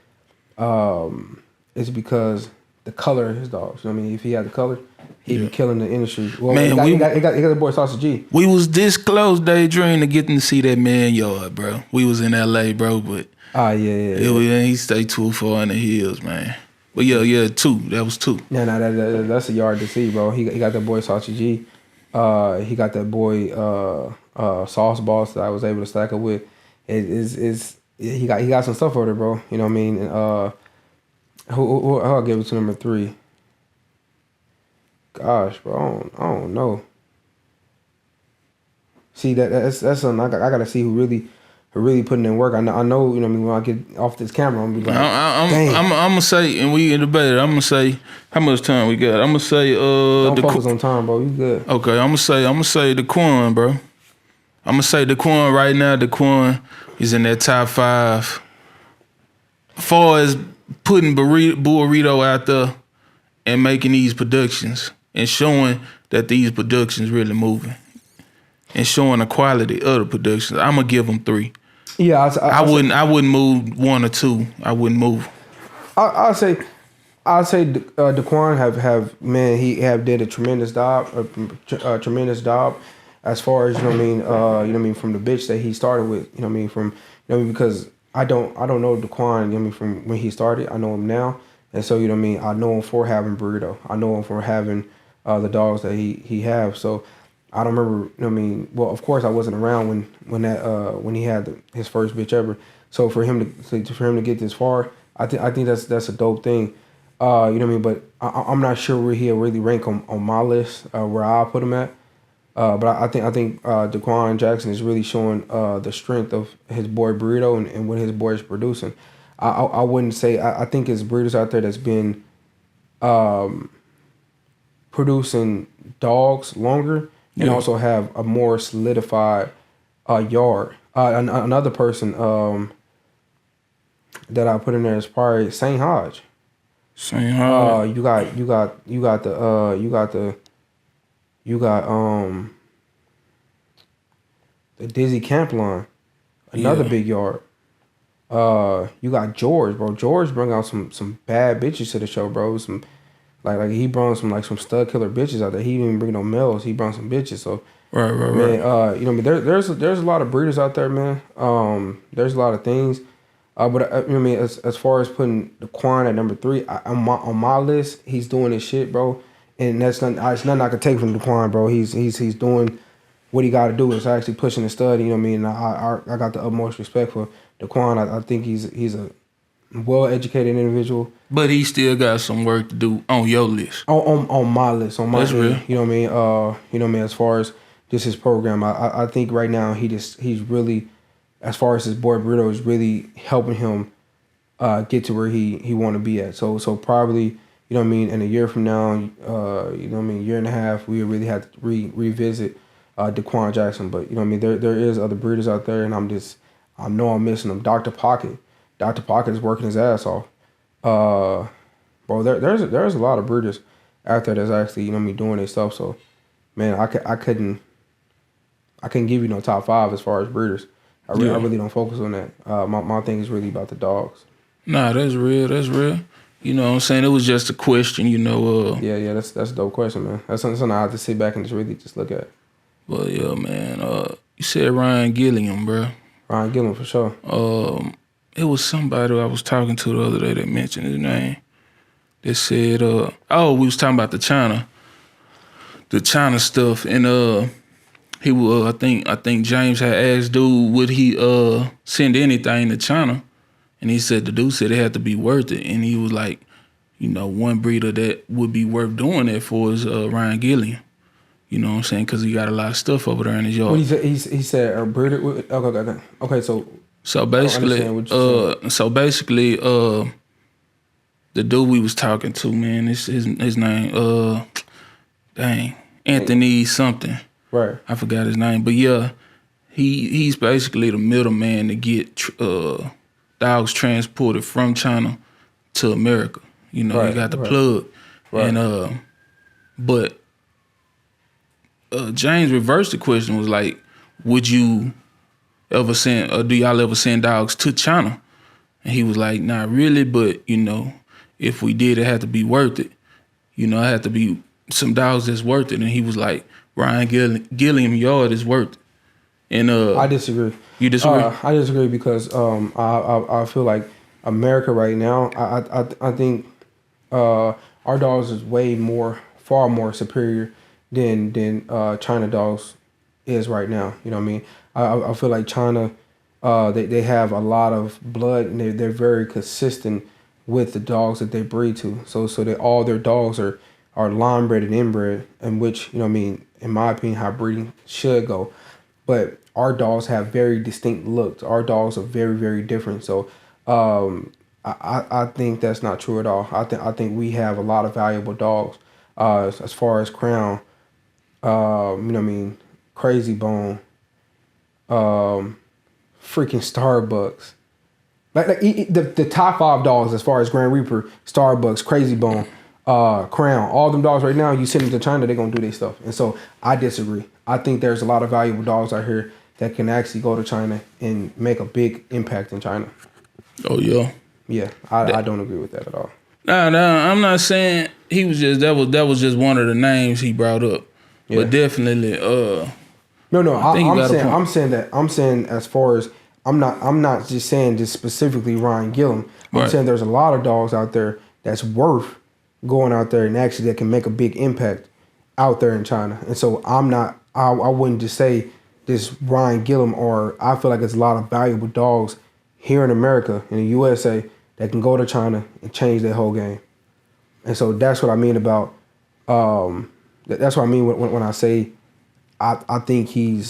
S2: 1, is because the color of his dogs. You know what I mean, if he had the color, he'd be killing the industry. Well, man, he got the boy Saucy G.
S1: We was this close, Daydream, to getting to see that man yard, bro. We was in LA, bro, but he stayed too far in the hills, man. But yeah, 2. That was 2.
S2: That's a yard to see, bro. He got that boy Saucy G. He got that boy Sauce Boss that I was able to stack up with. He got some stuff over there, bro. You know what I mean? And, who I'll give it to number 3. Gosh, bro, I don't know. See that's something I gotta see who really putting in work. I know, you know what I mean, when I get off this camera, I'm gonna be like,
S1: I'm gonna say, and we in the bed, I'm gonna say how much time we got. I'm gonna say
S2: don't focus on time, bro. You good.
S1: Okay, I'm gonna say Daquan, bro. I'm gonna say Daquan right now. Daquan is in that top 5. As far as putting Burrito out there and making these productions and showing that these productions really moving and showing the quality of the productions, I'm gonna give them 3.
S2: Yeah,
S1: I wouldn't move 1 or 2. I wouldn't move.
S2: I'll say Daquan have man, he have did a tremendous job as far as, you know what I mean, from the bitch that he started with, you know what I mean, from, you know what I mean, because I don't know Daquan, you know what I mean, from when he started. I know him now, and so, you know what I mean, I know him for having Burrito. I know him for having the dogs that he have. So I don't remember, you know what I mean, well, of course I wasn't around when he had his first bitch ever. So for him to get this far, I think that's a dope thing. You know what I mean, but I'm not sure where he'll really rank on my list, where I'll put him at. But I think Daquan Jackson is really showing the strength of his boy Burrito and what his boy is producing. I wouldn't say, I think it's breeders out there that's been producing dogs longer and also have a more solidified yard. Another person that I put in there is probably St. Hodge.
S1: Same hard.
S2: You got the Dizzy Camp line, another
S1: Yeah.
S2: big yard. You got George, bro. George bring out some bad bitches to the show, bro. Some like he brought some stud killer bitches out there. He didn't even bring no males. He brought some bitches. So
S1: Right.
S2: man, you know, what I mean, there's a lot of breeders out there, man. There's a lot of things. But you know what I mean, as far as putting the Quan at number 3, on my list, he's doing his shit, bro. And that's not it's nothing I could take from Daquan, bro. He's doing what he got to do. Is actually pushing the stud. You know what I mean? And I got the utmost respect for Daquan. I think he's a well educated individual.
S1: But he still got some work to do on your list.
S2: On my list, on my
S1: That's real.
S2: You know what I mean? You know what I mean? As far as just his program, I think right now he's really, as far as his boy Burrito, is really helping him get to where he want to be at. So probably, you know what I mean, in a year from now, you know what I mean, year and a half, we really have to revisit Daquan Jackson. But you know what I mean, there is other breeders out there, and I know I'm missing them. Dr. Pocket is working his ass off. Bro, there's a lot of breeders out there that's actually, you know what I mean, doing their stuff. So man, I couldn't give you no top 5 as far as breeders. I really don't focus on that. My thing is really about the dogs.
S1: Nah, that's real. That's real. You know what I'm saying? It was just a question, you know.
S2: Yeah, that's a dope question, man. That's something I have to sit back and just look at.
S1: But yeah, man. You said Ryan Gilliam, bro.
S2: Ryan Gilliam for sure.
S1: It was somebody I was talking to the other day that mentioned his name. They said, we was talking about the China stuff, and he was, I think James had asked dude would he send anything to China, and he said the dude said it had to be worth it, and he was like, you know, one breeder that would be worth doing that for is Ryan Gilliam. You know what I'm saying? Because he got a lot of stuff over there in his yard.
S2: What he said a breeder. Okay.
S1: So basically, the dude we was talking to, man, his name, Anthony something.
S2: Right.
S1: I forgot his name, but yeah, he's basically the middleman to get dogs transported from China to America. You know, he got the plug, and but James reversed the question, was like, would you ever send, or do y'all ever send dogs to China? And he was like, not really, but you know, if we did, it had to be worth it. You know, it had to be some dogs that's worth it. And he was like, Ryan Gilliam yard is worth it. And
S2: I disagree.
S1: You disagree?
S2: I disagree because I feel like America right now, I think our dogs is far more superior than China dogs is right now. You know what I mean? I feel like China, they have a lot of blood, and they're very consistent with the dogs that they breed to. So all their dogs are line bred and inbred, in which, you know what I mean, in my opinion, how breeding should go. But our dogs have very distinct looks. Our dogs are very, very different. So I think that's not true at all. I think we have a lot of valuable dogs. As far as Crown, you know what I mean, Crazy Bone, freaking Starbucks. Like the top 5 dogs as far as Grand Reaper, Starbucks, Crazy Bone, Crown, all them dogs right now, you send them to China, they're going to do their stuff. And so I disagree. I think there's a lot of valuable dogs out here that can actually go to China and make a big impact in China.
S1: Oh, yeah.
S2: Yeah, I don't agree with that at all.
S1: Nah, I'm not saying he was just, that was just one of the names he brought up. Yeah. But definitely,
S2: No, I'm saying as far as, I'm not just saying just specifically Ryan Gilliam. I'm saying there's a lot of dogs out there that's worth going out there and actually that can make a big impact out there in China. And so I wouldn't just say this Ryan Gilliam, or I feel like there's a lot of valuable dogs here in America, in the USA, that can go to China and change their whole game. And so that's what I mean about, that's what I mean when I say I think he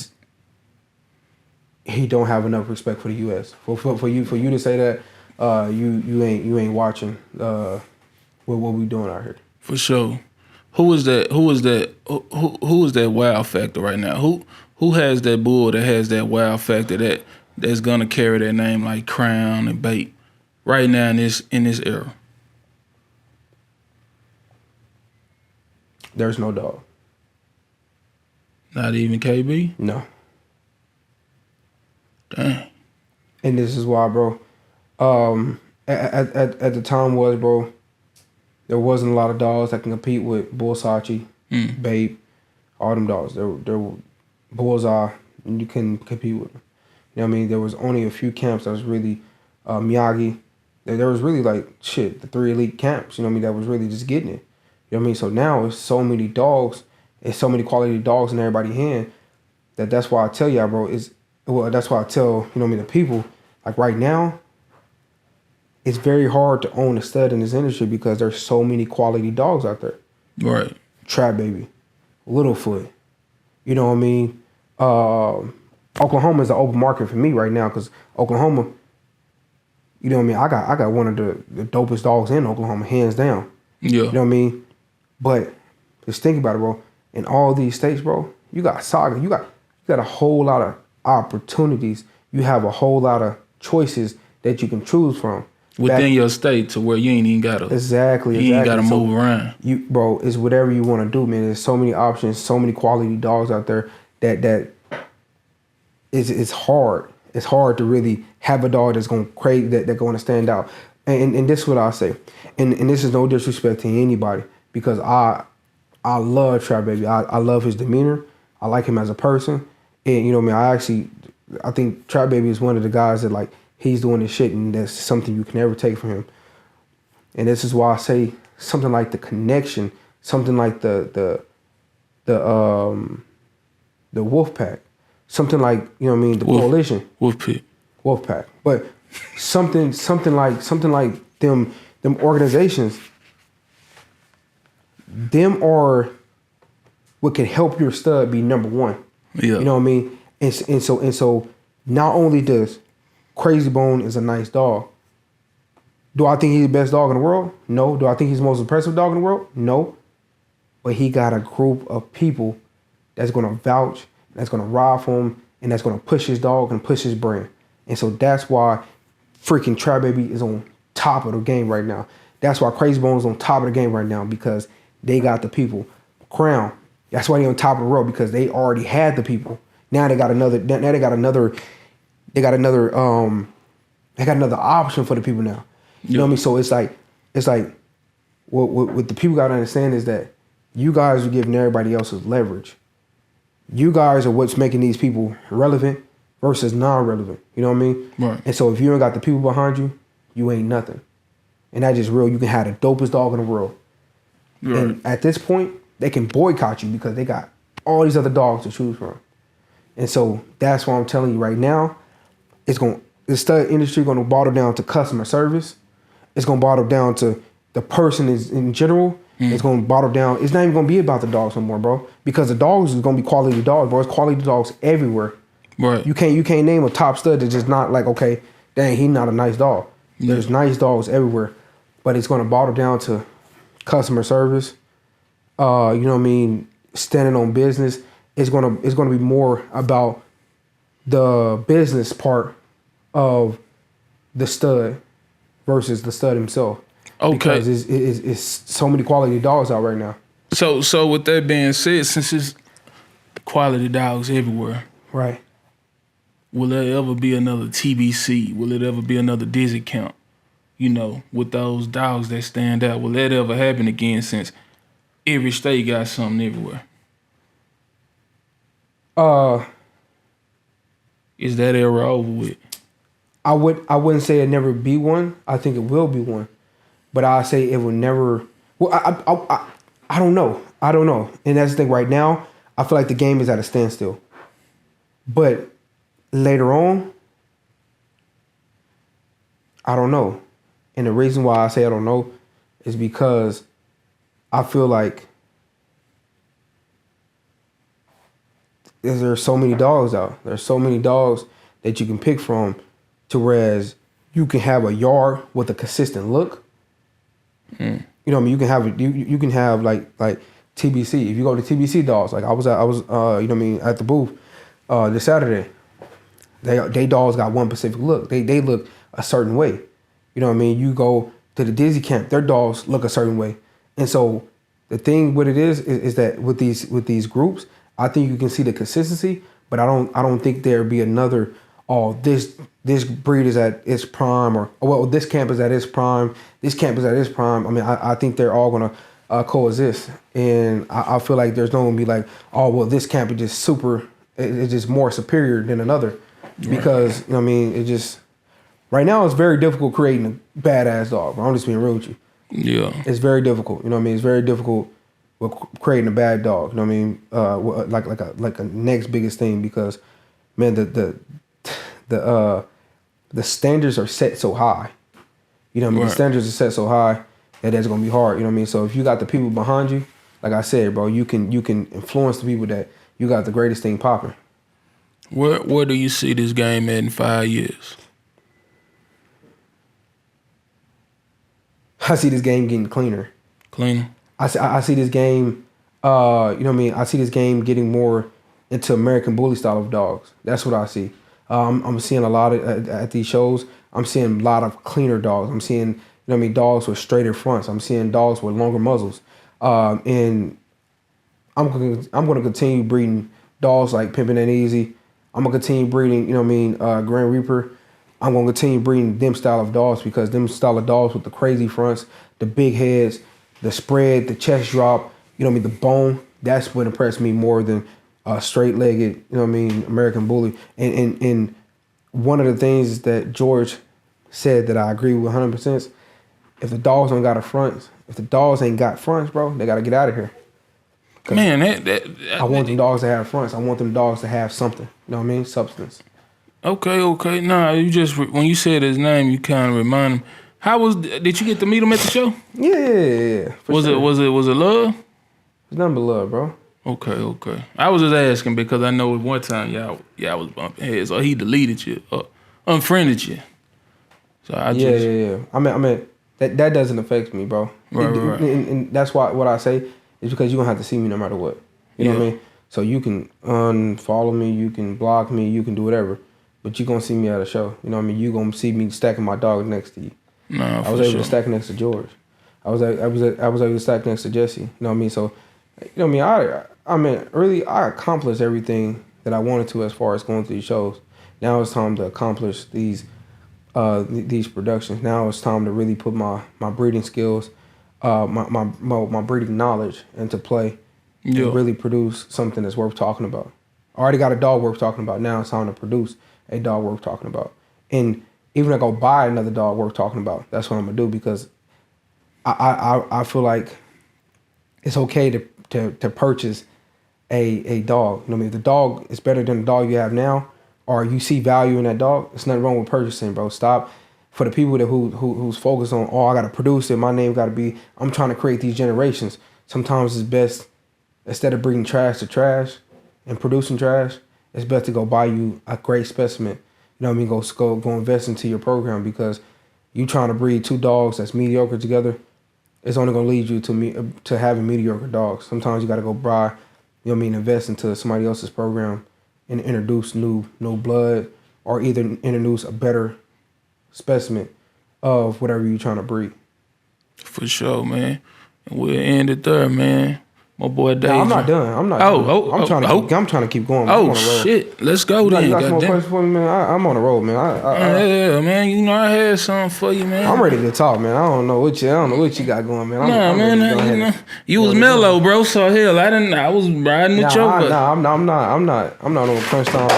S2: don't have enough respect for the U.S. For you to say that, you ain't watching what we doing out here.
S1: For sure. Who is that wow factor right now? Who has that bull that has that wow factor that's gonna carry that name like Crown and Bait right now in this era?
S2: There's no dog.
S1: Not even KB?
S2: No.
S1: Dang.
S2: And this is why, bro. At the time was, bro, there wasn't a lot of dogs that can compete with Bull Sachi, Babe, all them dogs. There were Bullseye, and you couldn't compete with them. You know what I mean? There was only a few camps that was really Miyagi. There was really like the 3 elite camps, you know what I mean, that was really just getting it. You know what I mean? So now it's so many dogs, it's so many quality dogs in everybody's hand that's why I tell y'all, bro, that's why I tell, you know what I mean, the people, like right now, it's very hard to own a stud in this industry because there's so many quality dogs out there.
S1: Right.
S2: Trap Baby, Littlefoot, you know what I mean? Oklahoma is the open market for me right now because Oklahoma, you know what I mean? I got one of the dopest dogs in Oklahoma, hands down.
S1: Yeah.
S2: You know what I mean? But just think about it, bro. In all these states, bro, you got Saga. You got a whole lot of opportunities. You have a whole lot of choices that you can choose from.
S1: Within your state to where you ain't even gotta
S2: Exactly.
S1: You ain't gotta move around.
S2: Bro, it's whatever you want to do, man. There's so many options, so many quality dogs out there that it's hard. It's hard to really have a dog that's gonna crave that going to stand out. And this is what I say. And this is no disrespect to anybody because I love Trap Baby. I love his demeanor. I like him as a person. And you know what I mean, I think Trap Baby is one of the guys that like he's doing this shit and that's something you can never take from him. And this is why I say something like the connection, something like the wolf pack, something like, you know what I mean, the coalition. Wolf pack. But something like them organizations, them are what can help your stud be number one.
S1: Yeah.
S2: You know what I mean? And so not only does Crazy Bone is a nice dog. Do I think he's the best dog in the world? No. Do I think he's the most impressive dog in the world? No. But he got a group of people that's going to vouch, that's going to ride for him, and that's going to push his dog and push his brand. And so that's why freaking Trap Baby is on top of the game right now. That's why Crazy Bone is on top of the game right now because they got the people. Crown, that's why they're on top of the world because they already had the people. Now they got another. Now they got another. They got another option for the people now. You know what I mean? So it's like what the people got to understand is that you guys are giving everybody else's leverage. You guys are what's making these people relevant versus non-relevant. You know what I mean?
S1: Right.
S2: And so if you ain't got the people behind you, you ain't nothing. And that's just real. You can have the dopest dog in the world. Right. And at this point, they can boycott you because they got all these other dogs to choose from. And so that's why I'm telling you right now, the stud industry going to bottle down to customer service. It's going to bottle down to the person in general. It's going to bottle down. It's not even going to be about the dogs no more, bro. Because the dogs is going to be quality dogs, bro. It's quality dogs everywhere.
S1: Right.
S2: You can't name a top stud that's just not like, okay, dang, he's not a nice dog. Yeah. There's nice dogs everywhere. But it's going to bottle down to customer service. You know what I mean? Standing on business. It's going to be more about the business part of the stud versus the stud himself.
S1: Okay.
S2: Because it's so many quality dogs out right now.
S1: So with that being said, since it's quality dogs everywhere,
S2: right?
S1: Will there ever be another TBC? Will it ever be another Dizzy count? You know, with those dogs that stand out, will that ever happen again? Since every state got something everywhere. Is that era over with?
S2: I wouldn't say it never be one. I think it will be one, but I say it will never. Well, I don't know. I don't know. And that's the thing. Right now, I feel like the game is at a standstill. But later on, I don't know. And the reason why I say I don't know is because I feel like there's so many dogs out. There's so many dogs that you can pick from. To whereas you can have a yard with a consistent look. You know what I mean? You can have you can have like TBC. If you go to TBC dogs, like I was you know what I mean, at the booth this Saturday. They dogs got one specific look. They look a certain way. You know what I mean? You go to the Dizzy camp, their dogs look a certain way. And so The thing what it is that with these groups, I think you can see the consistency, but I don't think there'd be another. Oh, this breed is at its prime, or well, this camp is at its prime. This camp is at its prime. I mean, I think they're all gonna coexist, and I feel like there's no gonna be like, oh, well, this camp is just super. It's just more superior than another, because I mean, it just right now it's very difficult creating a badass dog. Bro. I'm just being real with you.
S1: Yeah,
S2: It's very difficult. You know what I mean? It's very difficult with creating a bad dog. You know what I mean? Like a next biggest thing, because man, the standards are set so high. You know what I mean?
S1: Right.
S2: The standards are set so high that it's gonna be hard. You know what I mean? So if you got the people behind you, like I said, bro, you can influence the people that you got the greatest thing popping.
S1: Where do you see this game at in 5 years?
S2: I see this game getting cleaner.
S1: Cleaner?
S2: I see this game, you know what I mean? I see this game getting more into American Bully style of dogs. That's what I see. I'm seeing a lot of, at these shows, I'm seeing a lot of cleaner dogs. I'm seeing, you know what I mean, dogs with straighter fronts. I'm seeing dogs with longer muzzles. And I'm gonna continue breeding dogs like Pimpin' Ain't Easy. I'm gonna continue breeding, you know what I mean, Grand Reaper. I'm gonna continue breeding them style of dogs, because them style of dogs with the crazy fronts, the big heads, the spread, the chest drop, you know what I mean, the bone, that's what impressed me more than straight-legged, you know what I mean, American Bully. And one of the things that George said that I agree with 100%, if the dogs don't got a front, if the dogs ain't got fronts, bro, they got to get out of here.
S1: Man,
S2: I want them dogs to have fronts. I want them dogs to have something, you know what I mean, substance.
S1: Okay. Nah, you just, when you said his name, you kind of remind him. Did you get to meet him at the show?
S2: Yeah.
S1: Was it love?
S2: It's nothing but love, bro.
S1: Okay. I was just asking because I know at one time y'all was bumping heads, or he deleted you, or unfriended you. So
S2: Yeah. I mean that doesn't affect me, bro.
S1: Right.
S2: And that's why what I say is because you're gonna have to see me no matter what. You know what I mean? So you can unfollow me, you can block me, you can do whatever, but you're gonna see me at a show. You know what I mean? You're gonna see me stacking my dog next to you.
S1: Nah,
S2: I was able to stack next to George. I was able to stack next to Jesse. You know what I mean? So, you know what I mean? I mean, really, I accomplished everything that I wanted to as far as going to these shows. Now it's time to accomplish these productions. Now it's time to really put my breeding skills, my breeding knowledge into play, and really produce something that's worth talking about. I already got a dog worth talking about. Now it's time to produce a dog worth talking about. And even if I go buy another dog worth talking about, that's what I'm gonna do, because I feel like it's okay to purchase a dog. You know what I mean? If the dog is better than the dog you have now, or you see value in that dog, there's nothing wrong with purchasing, bro. Stop. For the people that who's focused on, oh, I gotta produce it, my name gotta be, I'm trying to create these generations. Sometimes it's best, instead of bringing trash to trash and producing trash, it's best to go buy you a great specimen. You know what I mean? Go invest into your program, because you trying to breed two dogs that's mediocre together, it's only gonna lead you to having mediocre dogs. Sometimes you gotta go buy, you know what I mean, invest into somebody else's program and introduce new blood, or either introduce a better specimen of whatever you're trying to breed.
S1: For sure, man. And we'll end it there, man. My boy Dave.
S2: No, I'm not done. I'm trying to keep going.
S1: Oh shit, let's go then.
S2: You got some more questions for me, man? I'm on the road, man.
S1: Yeah, man. You know I had something for you, man.
S2: I'm ready to talk, man. I don't know what you got going, man.
S1: Man. You was mellow, bro. So hell, I was riding with your.
S2: I'm not on crunch time.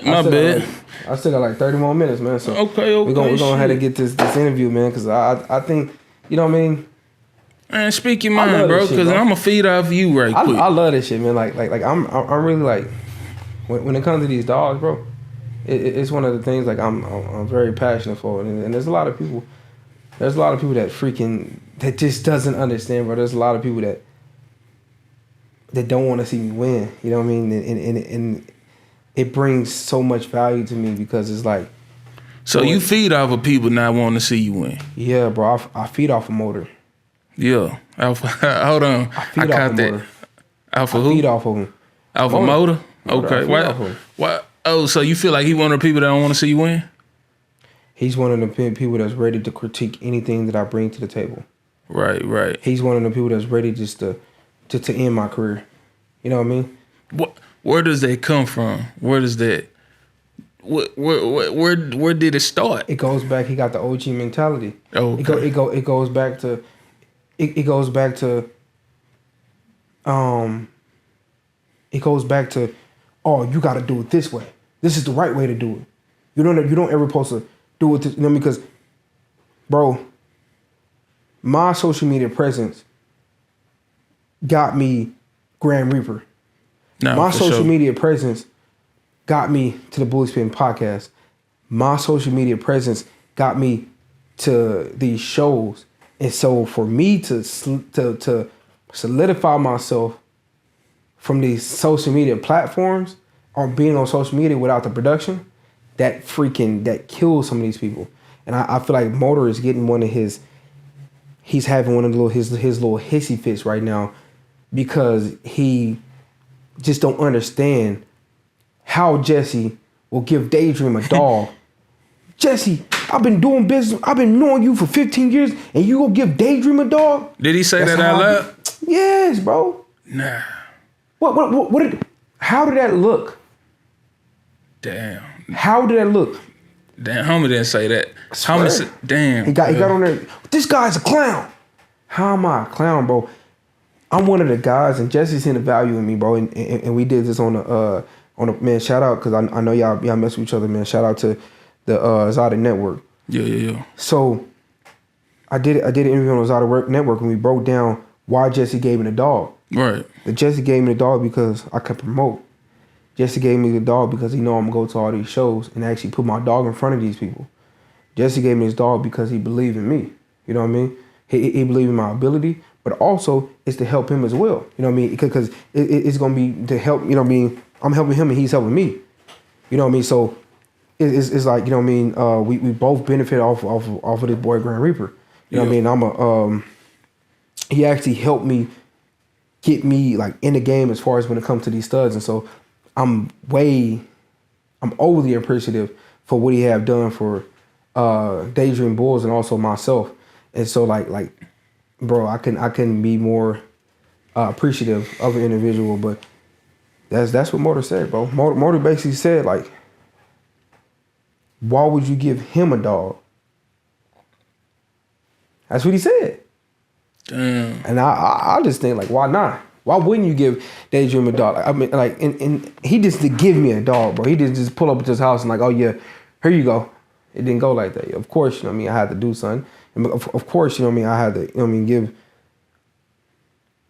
S1: My bad.
S2: I still got like 30 more minutes, man. So
S1: okay.
S2: We're gonna have to get this interview, man, because I think, you know what I mean.
S1: Man, speak your mind, bro, because I'm gonna feed off you quick.
S2: I love this shit, man. Like I'm really like, when it comes to these dogs, bro, it's one of the things like I'm very passionate for, and there's a lot of people that that just doesn't understand, bro. There's a lot of people that don't want to see me win. You know what I mean? And it brings so much value to me, because it's like.
S1: So you feed off of people not wanting to see you win?
S2: Yeah, bro. I feed off a motor.
S1: Yeah, Alpha. Hold on, I caught that. Alpha who?
S2: Feed off of him.
S1: Alpha motor. Okay. Why? Oh, so you feel like he one of the people that don't want to see you win?
S2: He's one of the people that's ready to critique anything that I bring to the table.
S1: Right.
S2: He's one of the people that's ready just to end my career. You know what I mean?
S1: Where does that come from? Where does that? Where did it start?
S2: It goes back. He got the OG mentality.
S1: Oh, okay.
S2: It goes back to. It goes back to. It goes back to, oh, you got to do it this way. This is the right way to do it. You don't ever supposed to do it. Because, bro, my social media presence got me Grand Reaper.
S1: No,
S2: My
S1: for
S2: social
S1: sure.
S2: media presence got me to the Bully Spin podcast. My social media presence got me to these shows. And so for me to solidify myself from these social media platforms or being on social media without the production, that kills some of these people. And I feel like Motor is getting he's having one of his little hissy fits right now because he just don't understand how Jesse will give Daydream a dog. Jesse, I've been doing business. I've been knowing you for 15 years, and you gonna give Daydream a dog?
S1: Did he say that out loud?
S2: Yes, bro.
S1: Nah.
S2: How did that look?
S1: Damn.
S2: How did that look?
S1: Damn, homie didn't say that. Homie said, damn.
S2: He got on there. This guy's a clown. How am I a clown, bro? I'm one of the guys, and Jesse's seen the value in me, bro. And we did this on a man. Shout out because I know y'all mess with each other, man. Shout out to the Zada Network.
S1: Yeah.
S2: So I did an interview on the Zada Network, and we broke down why Jesse gave me the dog.
S1: Right.
S2: Jesse gave me the dog because I could promote. Jesse gave me the dog because he know I'm gonna go to all these shows and actually put my dog in front of these people. Jesse gave me his dog because he believed in me. You know what I mean? He believed in my ability, but also it's to help him as well. You know what I mean? Because it's gonna be to help. You know what I mean? I'm helping him and he's helping me. You know what I mean? So it's like, you know what I mean? We both benefit off of this boy Grand Reaper. You know what I mean? He actually helped me get me like in the game as far as when it comes to these studs, and so I'm overly appreciative for what he have done for Daydream Bulls and also myself. And so like bro, I couldn't be more appreciative of an individual. But that's what Motor said, bro. Motor basically said, like, why would you give him a dog? That's what he said.
S1: Damn.
S2: And I just think, like, why not? Why wouldn't you give Daydream a dog? I mean, like, and he just to give me a dog, bro. He just pull up at his house and like, oh yeah, here you go. It didn't go like that. Of course, you know what I mean, I had to do something. And of course, you know what I mean, I had to, you know what I mean, give.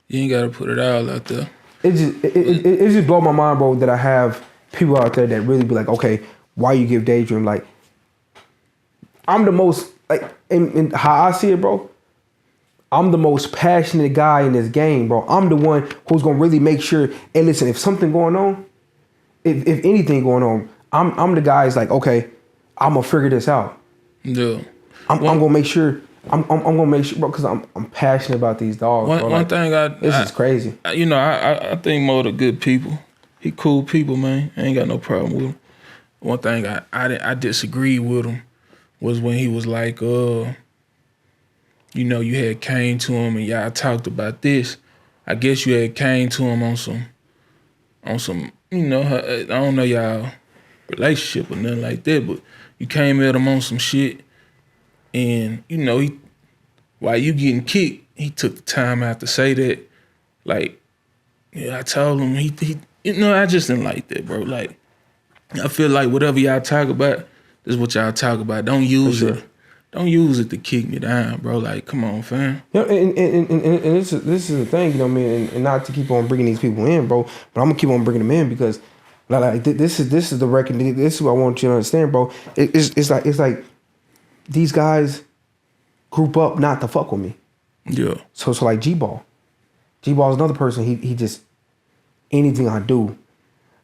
S1: You ain't gotta put it all out there.
S2: It just blow my mind, bro, that I have people out there that really be like, okay, why you give Daydream? Like, I'm the most, like, in how I see it, bro, I'm the most passionate guy in this game, bro. I'm the one who's gonna really make sure, hey, listen, if something going on, if anything going on, I'm the guy who's like, okay, I'm gonna figure this out.
S1: Yeah.
S2: I'm gonna make sure. I'm gonna make sure, bro, because I'm passionate about these dogs.
S1: One thing
S2: this is crazy.
S1: I think Mo the good people. He cool people, man. I ain't got no problem with him. One thing I disagree with him was when he was like, you had came to him and y'all talked about this. I guess you had came to him on some, I don't know y'all relationship or nothing like that, but you came at him on some shit, and he, while you getting kicked, he took the time out to say that. Like, yeah, I told him he I just didn't like that, bro. Like, I feel like whatever y'all talk about, this is what y'all talk about. Don't use it. Don't use it to kick me down, bro. Like, come on, fam.
S2: And this is the thing, you know what I mean, and not to keep on bringing these people in, bro, but I'm gonna keep on bringing them in because, like this is the record. This is what I want you to understand, bro. It's like these guys group up not to fuck with me.
S1: Yeah.
S2: So like G-Ball is another person. He just anything I do,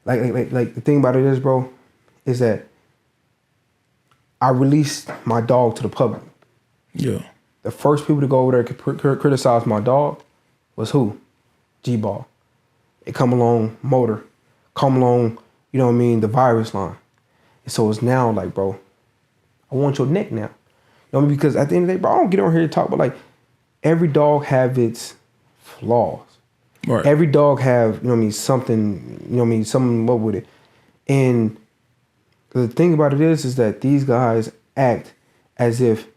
S2: like the thing about it is, bro, is that I released my dog to the public.
S1: Yeah.
S2: The first people to go over there to criticize my dog was who? G-Ball. It come along Motor. Come along, you know what I mean, the Virus line. And so it's now like, bro, I want your neck now. You know what I mean? Because at the end of the day, bro, I don't get on here to talk about like, every dog have its flaws.
S1: Right.
S2: Every dog have, you know what I mean, something, you know what I mean, something up with it. And the thing about it is that these guys act as if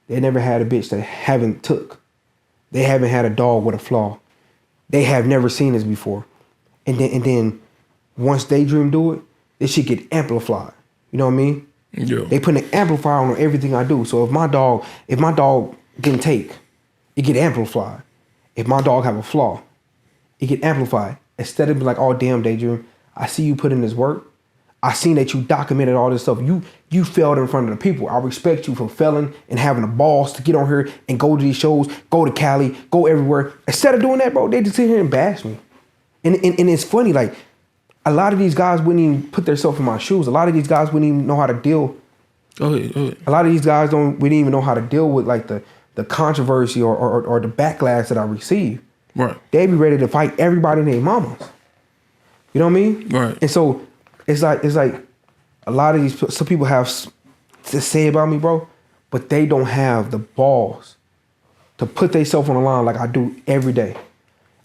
S2: they never had a bitch that haven't took. They haven't had a dog with a flaw. They have never seen this before. And then once Daydream do it, this shit get amplified. You know what I mean?
S1: Yeah.
S2: They put an amplifier on everything I do. So if my dog getting take, it get amplified. If my dog have a flaw, it get amplified. Instead of being like, oh damn, Daydream, I see you put in this work. I seen that you documented all this stuff. You failed in front of the people. I respect you for failing and having the balls to get on here and go to these shows, go to Cali, go everywhere. Instead of doing that, bro, they just sit here and bash me. And it's funny, like, a lot of these guys wouldn't even put themselves in my shoes. A lot of these guys wouldn't even know how to deal.
S1: Go ahead.
S2: A lot of these guys wouldn't even know how to deal with like the controversy or the backlash that I receive.
S1: Right.
S2: They be ready to fight everybody in their mamas. You know what I mean?
S1: Right.
S2: And so it's like a lot of these, some people have to say about me, bro, but they don't have the balls to put themselves on the line like I do every day.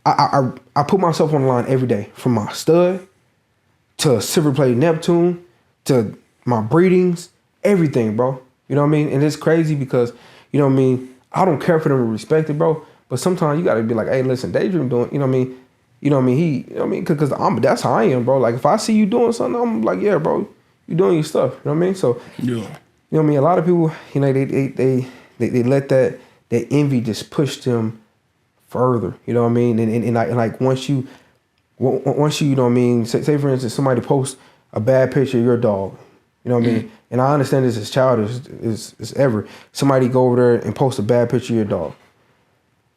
S2: I put myself on the line every day, from my stud to silver plate Neptune to my breedings, everything, bro. You know what I mean? And it's crazy because, you know what I mean, I don't care for them to respect it, bro. But sometimes you gotta be like, hey, listen, Daydream doing, you know what I mean? You know what I mean? You know what I mean? Because that's how I am, bro. Like, if I see you doing something, I'm like, yeah, bro, you doing your stuff. You know what I mean? So,
S1: Yeah.
S2: you know what I mean? A lot of people, you know, they let that envy just push them further. You know what I mean? And like once you, you know what I mean? Say for instance, somebody posts a bad picture of your dog. You know what I mean? And I understand this is childish as ever. Somebody go over there and post a bad picture of your dog.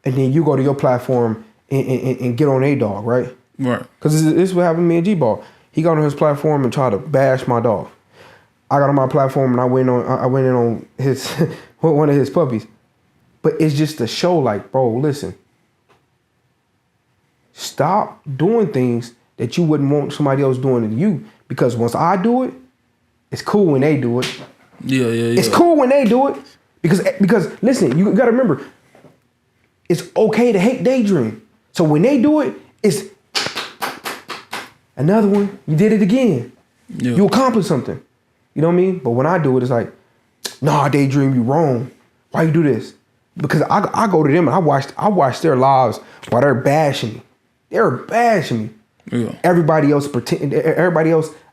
S2: And then you go to your platform and get on a dog, right?
S1: Right.
S2: Because this is what happened to me and G-Ball. He got on his platform and tried to bash my dog. I got on my platform and I went in on his one of his puppies. But it's just to show, like, bro, listen. Stop doing things that you wouldn't want somebody else doing to you. Because once I do it, it's cool when they do it.
S1: Yeah.
S2: It's cool when they do it. Because listen, you gotta remember, it's okay to hate Daydream. So when they do it, it's another one. You did it again.
S1: Yeah.
S2: You accomplished something. You know what I mean? But when I do it, it's like, nah, Daydream, you wrong. Why you do this? Because I go to them and I watch their lives while they're bashing me. They're bashing me.
S1: Yeah.
S2: Everybody else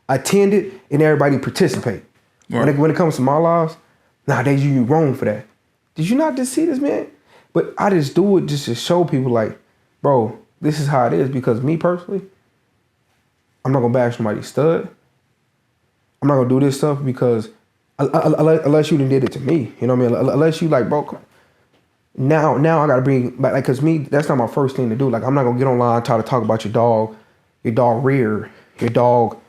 S2: attended and everybody participate.
S1: Right.
S2: When it comes to my lives, nah, Daydream, you wrong for that. Did you not just see this, man? But I just do it just to show people, like, bro, this is how it is. Because me personally, I'm not gonna bash somebody's stud. I'm not gonna do this stuff because unless you done did it to me, you know what I mean? Unless you like, bro, now I gotta bring back, like, cause me, that's not my first thing to do. Like, I'm not gonna get online and try to talk about your dog rear, your dog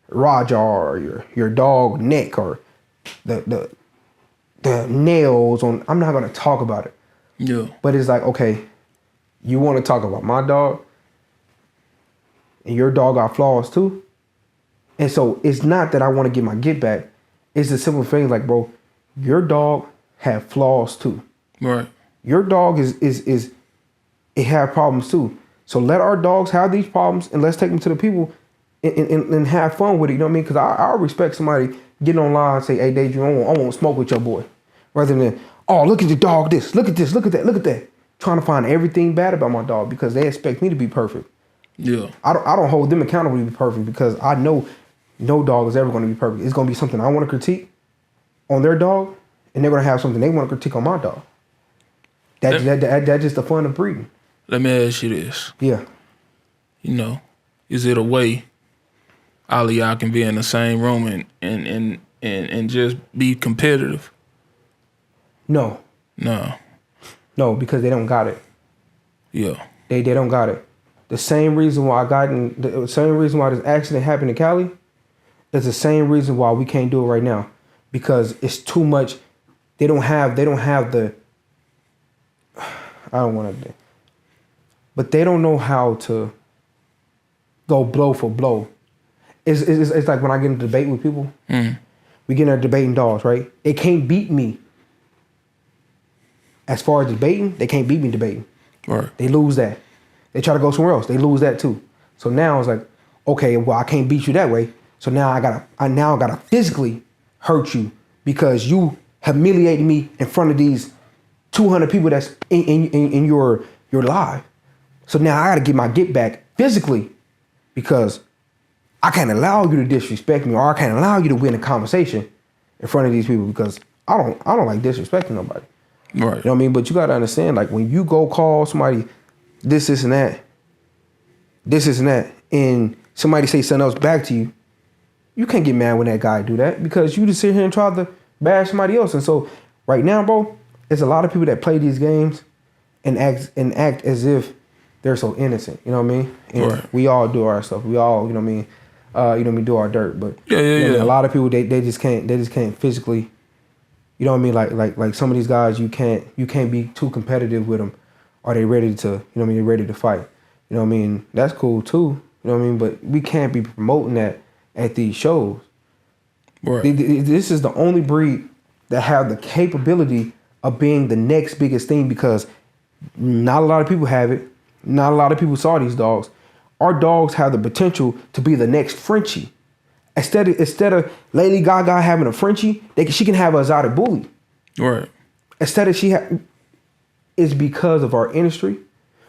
S2: Raja, or your dog neck, or the nails on. I'm not gonna talk about it.
S1: Yeah.
S2: But it's like, okay, you want to talk about my dog, and your dog got flaws too. And so it's not that I want to get my get back. It's the simple thing, like, bro, your dog have flaws too.
S1: Right.
S2: Your dog it have problems too. So let our dogs have these problems, and let's take them to the people and have fun with it. You know what I mean? Because I respect somebody getting online and say, hey, Daydream, I won't smoke with your boy. Rather than, oh, look at the dog, this, look at this, look at that, look at that. Trying to find everything bad about my dog because they expect me to be perfect.
S1: Yeah.
S2: I don't hold them accountable to be perfect because I know no dog is ever going to be perfect. It's going to be something I want to critique on their dog, and they're going to have something they want to critique on my dog. That's just the fun of breeding.
S1: Let me ask you this.
S2: Yeah.
S1: You know, is it a way all of y'all can be in the same room and just be competitive?
S2: No. No, because they don't got it.
S1: Yeah.
S2: They don't got it. The same reason why the same reason why this accident happened in Cali is the same reason why we can't do it right now. Because it's too much. They don't have the, I don't want to, but they don't know how to go blow for blow. It's like when I get in a debate with people, we get in there debating dogs, right? They can't beat me As far as debating, they can't beat me debating.
S1: Right.
S2: They lose that. They try to go somewhere else. They lose that too. So now it's like, okay, well, I can't beat you that way. So now I gotta physically hurt you because you humiliated me in front of these 200 people that's in your live. So now I gotta get my get back physically because I can't allow you to disrespect me, or I can't allow you to win a conversation in front of these people because I don't like disrespecting nobody.
S1: Right.
S2: You know what I mean? But you gotta understand, like when you go call somebody this and that, and somebody say something else back to you, you can't get mad when that guy do that because you just sit here and try to bash somebody else. And so right now, bro, there's a lot of people that play these games and act as if they're so innocent. You know what I mean? And
S1: right.
S2: we all do our stuff. We all, you know what I mean? Do our dirt. But
S1: yeah.
S2: A lot of people they just can't physically. You know what I mean? Like some of these guys, you can't be too competitive with them. Are they ready to? You know what I mean? They're ready to fight. You know what I mean? That's cool too. You know what I mean? But we can't be promoting that at these shows.
S1: Right.
S2: This is the only breed that have the capability of being the next biggest thing because not a lot of people have it. Not a lot of people saw these dogs. Our dogs have the potential to be the next Frenchie. Instead of Lady Gaga having a Frenchie, she can have an exotic bully.
S1: Right.
S2: Instead of it's because of our industry.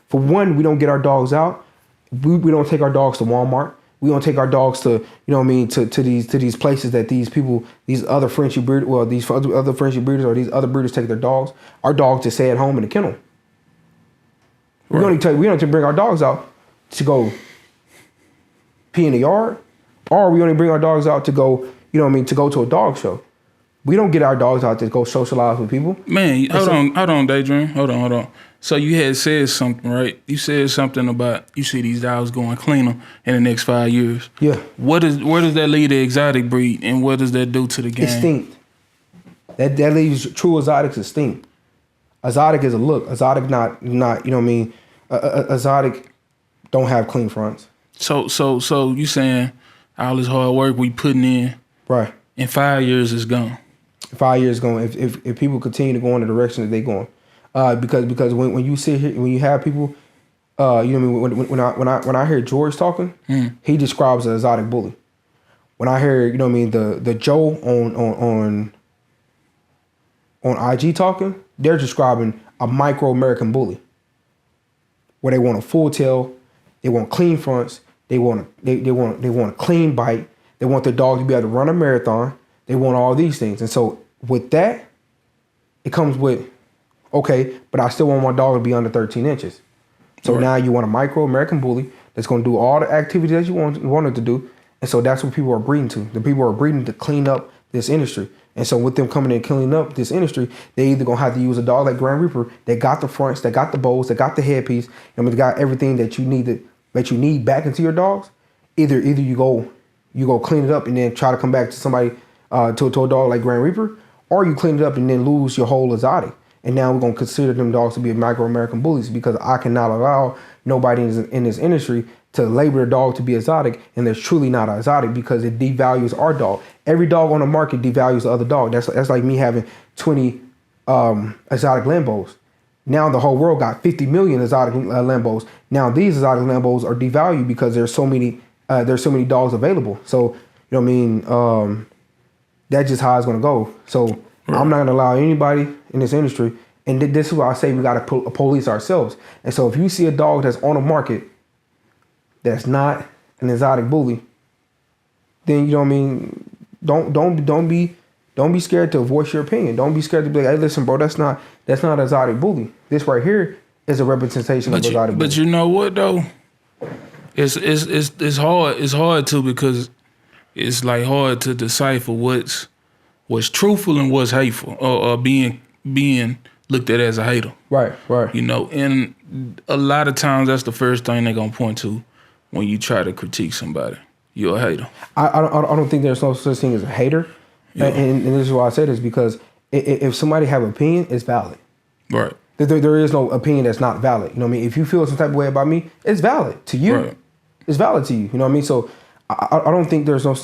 S2: For one, we don't get our dogs out. We don't take our dogs to Walmart. We don't take our dogs to, you know what I mean, to these places that these people, these other Frenchie breeders, well, these other Frenchie breeders or these other breeders take their dogs. Our dogs just stay at home in the kennel. Right. We don't bring our dogs out to go pee in the yard, or we only bring our dogs out to go, you know what I mean, to go to a dog show. We don't get our dogs out to go socialize with people.
S1: Man, hold on, Daydream. Hold on. So you had said something, right? You said something about you see these dogs going cleaner in the next 5 years.
S2: Yeah.
S1: Where does that lead the exotic breed, and what does that do to the game?
S2: Extinct. That leaves true exotics extinct. Exotic is a look. Exotic not you know what I mean? Exotic don't have clean fronts.
S1: So you saying all this hard work we putting in,
S2: right?
S1: In 5 years it's gone.
S2: 5 years going. If people continue to go in the direction that they're going, because when you sit here, when you have people, you know what I mean. When I hear George talking, he describes an exotic bully. When I hear, you know what I mean, the Joe on IG talking, they're describing a micro American bully, where they want a full tail, they want clean fronts, they want a clean bite, they want their dog to be able to run a marathon. They want all these things. And so with that, it comes with, okay, but I still want my dog to be under 13 inches. So right. Now you want a micro American bully that's going to do all the activities that you want it to do. And so that's what people are breeding to. The people are breeding to clean up this industry. And so with them coming in and cleaning up this industry, they either going to have to use a dog like Grand Reaper that got the fronts, that got the bows, that got the headpiece, and they got everything that you need back into your dogs. Either you go clean it up and then try to come back to somebody, to a dog like Grand Reaper, or you clean it up and then lose your whole exotic. And now we're going to consider them dogs to be micro-American bullies because I cannot allow nobody in this industry to label a dog to be exotic, and there's truly not an exotic because it devalues our dog. Every dog on the market devalues the other dog. That's like me having 20 exotic Lambos. Now the whole world got 50 million exotic Lambos. Now these exotic Lambos are devalued because there's so many dogs available. So, you know what I mean? That's just how it's going to go. So right. I'm not going to allow anybody in this industry. And this is why I say we got to police ourselves. And so if you see a dog that's on the market that's not an exotic bully, then, you know what I mean, don't be scared to voice your opinion. Don't be scared to be like, hey, listen, bro, that's not an exotic bully. This right here is a representation of exotic bully.
S1: But you know what though? It's hard. It's hard too because it's like hard to decipher what's truthful and what's hateful or being looked at as a hater. Right. You know, and a lot of times that's the first thing they're gonna point to when you try to critique somebody. You're a hater. I
S2: don't think there's no such thing as a hater. Yeah. And this is why I say this, because if somebody have an opinion, it's valid. Right. There is no opinion that's not valid. You know what I mean? If you feel some type of way about me, it's valid to you. Right. It's valid to you. You know what I mean? So I don't think there's no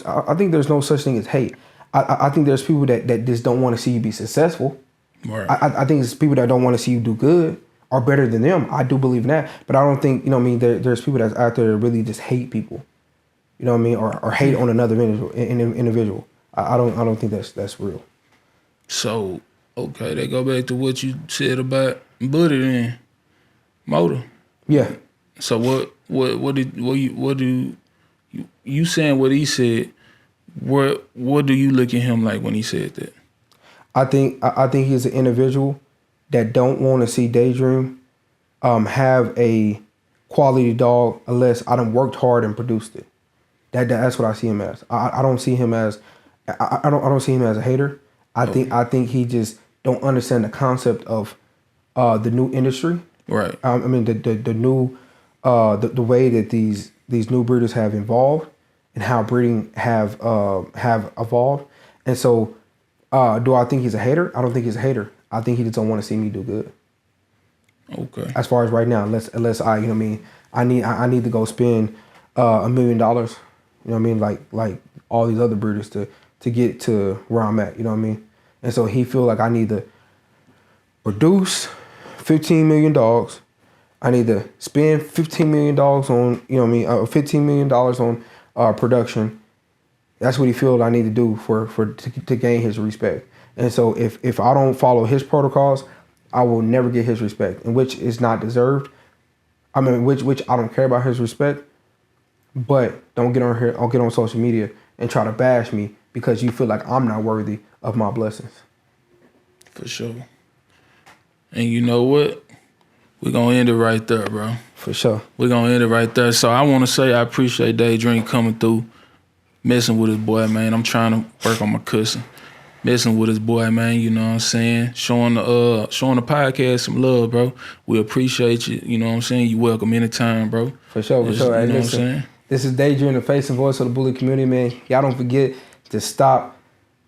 S2: such thing as hate. I think there's people that just don't want to see you be successful.
S1: Right.
S2: I think it's people that don't want to see you do good are better than them. I do believe in that, but I don't think, you know what I mean, there's people that's out there that really just hate people, you know what I mean, or hate on another individual. I don't think that's real.
S1: So, okay, they go back to what you said about Buddy then, Motor.
S2: Yeah.
S1: So what do you saying what he said? What do you look at him like when he said that?
S2: I think he's an individual that don't want to see Daydream have a quality dog unless I done worked hard and produced it. That's what I see him as. I don't see him as I don't see him as a hater. I think he just don't understand the concept of the new industry.
S1: Right.
S2: I mean the new the way that these new breeders have evolved and how breeding have evolved. And so do I think he's a hater? I don't think he's a hater. I think he just don't want to see me do good.
S1: Okay.
S2: As far as right now, unless I, you know what I mean, I need to go spend $1 million, you know what I mean, like all these other breeders to get to where I'm at, you know what I mean? And so he feel like I need to produce 15 million dogs. I need to spend $15 million on, you know what I mean, $15 million on production. That's what he feels I need to do to gain his respect. And so if I don't follow his protocols, I will never get his respect, and which is not deserved. I mean, which I don't care about his respect, but don't get on here, I'll get on social media and try to bash me because you feel like I'm not worthy of my blessings.
S1: For sure. And you know what? We're going to end it right there, bro.
S2: For sure.
S1: We're going to end it right there. So I want to say I appreciate Daydream coming through, messing with his boy, man. I'm trying to work on my cussing. Messing with his boy, man, you know what I'm saying? Showing the podcast some love, bro. We appreciate you, you know what I'm saying? You welcome anytime, bro.
S2: For sure, for sure.
S1: You
S2: Hey,
S1: know
S2: listen,
S1: what I'm saying?
S2: this is Daydream, the face and voice of the bully community, man. Y'all don't forget to stop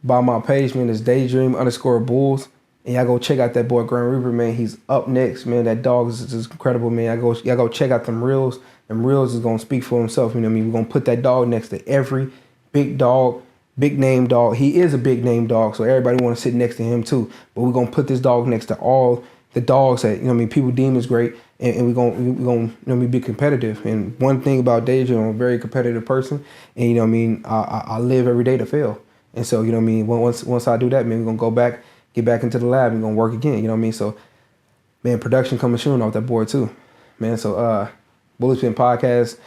S2: by my page, man. It's Daydream_Bulls. And y'all go check out that boy Grand Reaper, man. He's up next, man. That dog is just incredible, man. Y'all go check out them reels. Them reels is gonna speak for himself. You know what I mean? We're gonna put that dog next to every big dog, big name dog. He is a big name dog, so everybody wanna sit next to him too. But we're gonna put this dog next to all the dogs that, you know what I mean, people deem is great, and we're gonna you know what I mean, be competitive. And one thing about Deja, I'm a very competitive person, and you know what I mean, I live every day to fail. And so, you know what I mean, once I do that, man, we're gonna go back, get back into the lab and gonna work again, you know what I mean? So, man, production coming soon off that board too, man. So, Bullet Spin Podcast,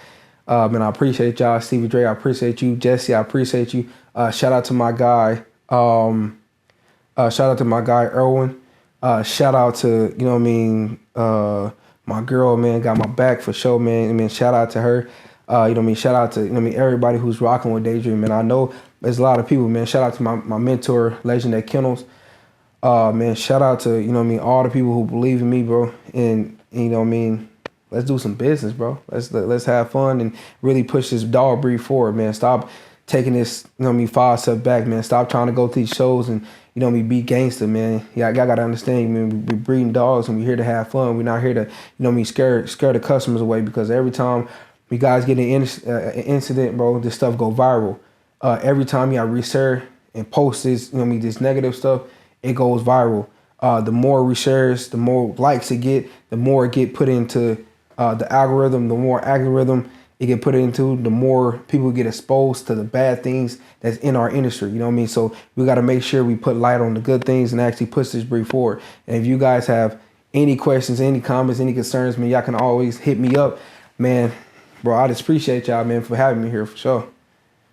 S2: man, I appreciate y'all. Stevie Dre, I appreciate you. Jesse, I appreciate you. Shout out to my guy, Erwin. Shout out to, you know what I mean, my girl, man, got my back for sure, man. I mean, shout out to her. You know what I mean? Shout out to, you know what I mean, everybody who's rocking with Daydream, man. I know there's a lot of people, man. Shout out to my mentor, Legend at Kennels. Man, shout out to, you know what I mean, all the people who believe in me, bro. And you know what I mean, let's do some business, bro. Let's have fun and really push this dog breed forward, man. Stop taking this, you know what I mean, 5 steps back, man. Stop trying to go to these shows and, you know what I mean, be gangster, man. Yeah, y'all gotta understand, man, we're breeding dogs and we're here to have fun. We're not here to, you know what I mean, scare the customers away, because every time we guys get an incident, bro, this stuff go viral. Every time y'all reshare and post this, you know what I mean, this negative stuff, it goes viral. The more reshares, the more likes it get, the more it get put into the algorithm. The more algorithm it get put into, the more people get exposed to the bad things that's in our industry. You know what I mean? So we got to make sure we put light on the good things and actually push this breed forward. And if you guys have any questions, any comments, any concerns, man, y'all can always hit me up, man. Bro, I just appreciate y'all, man, for having me here for sure.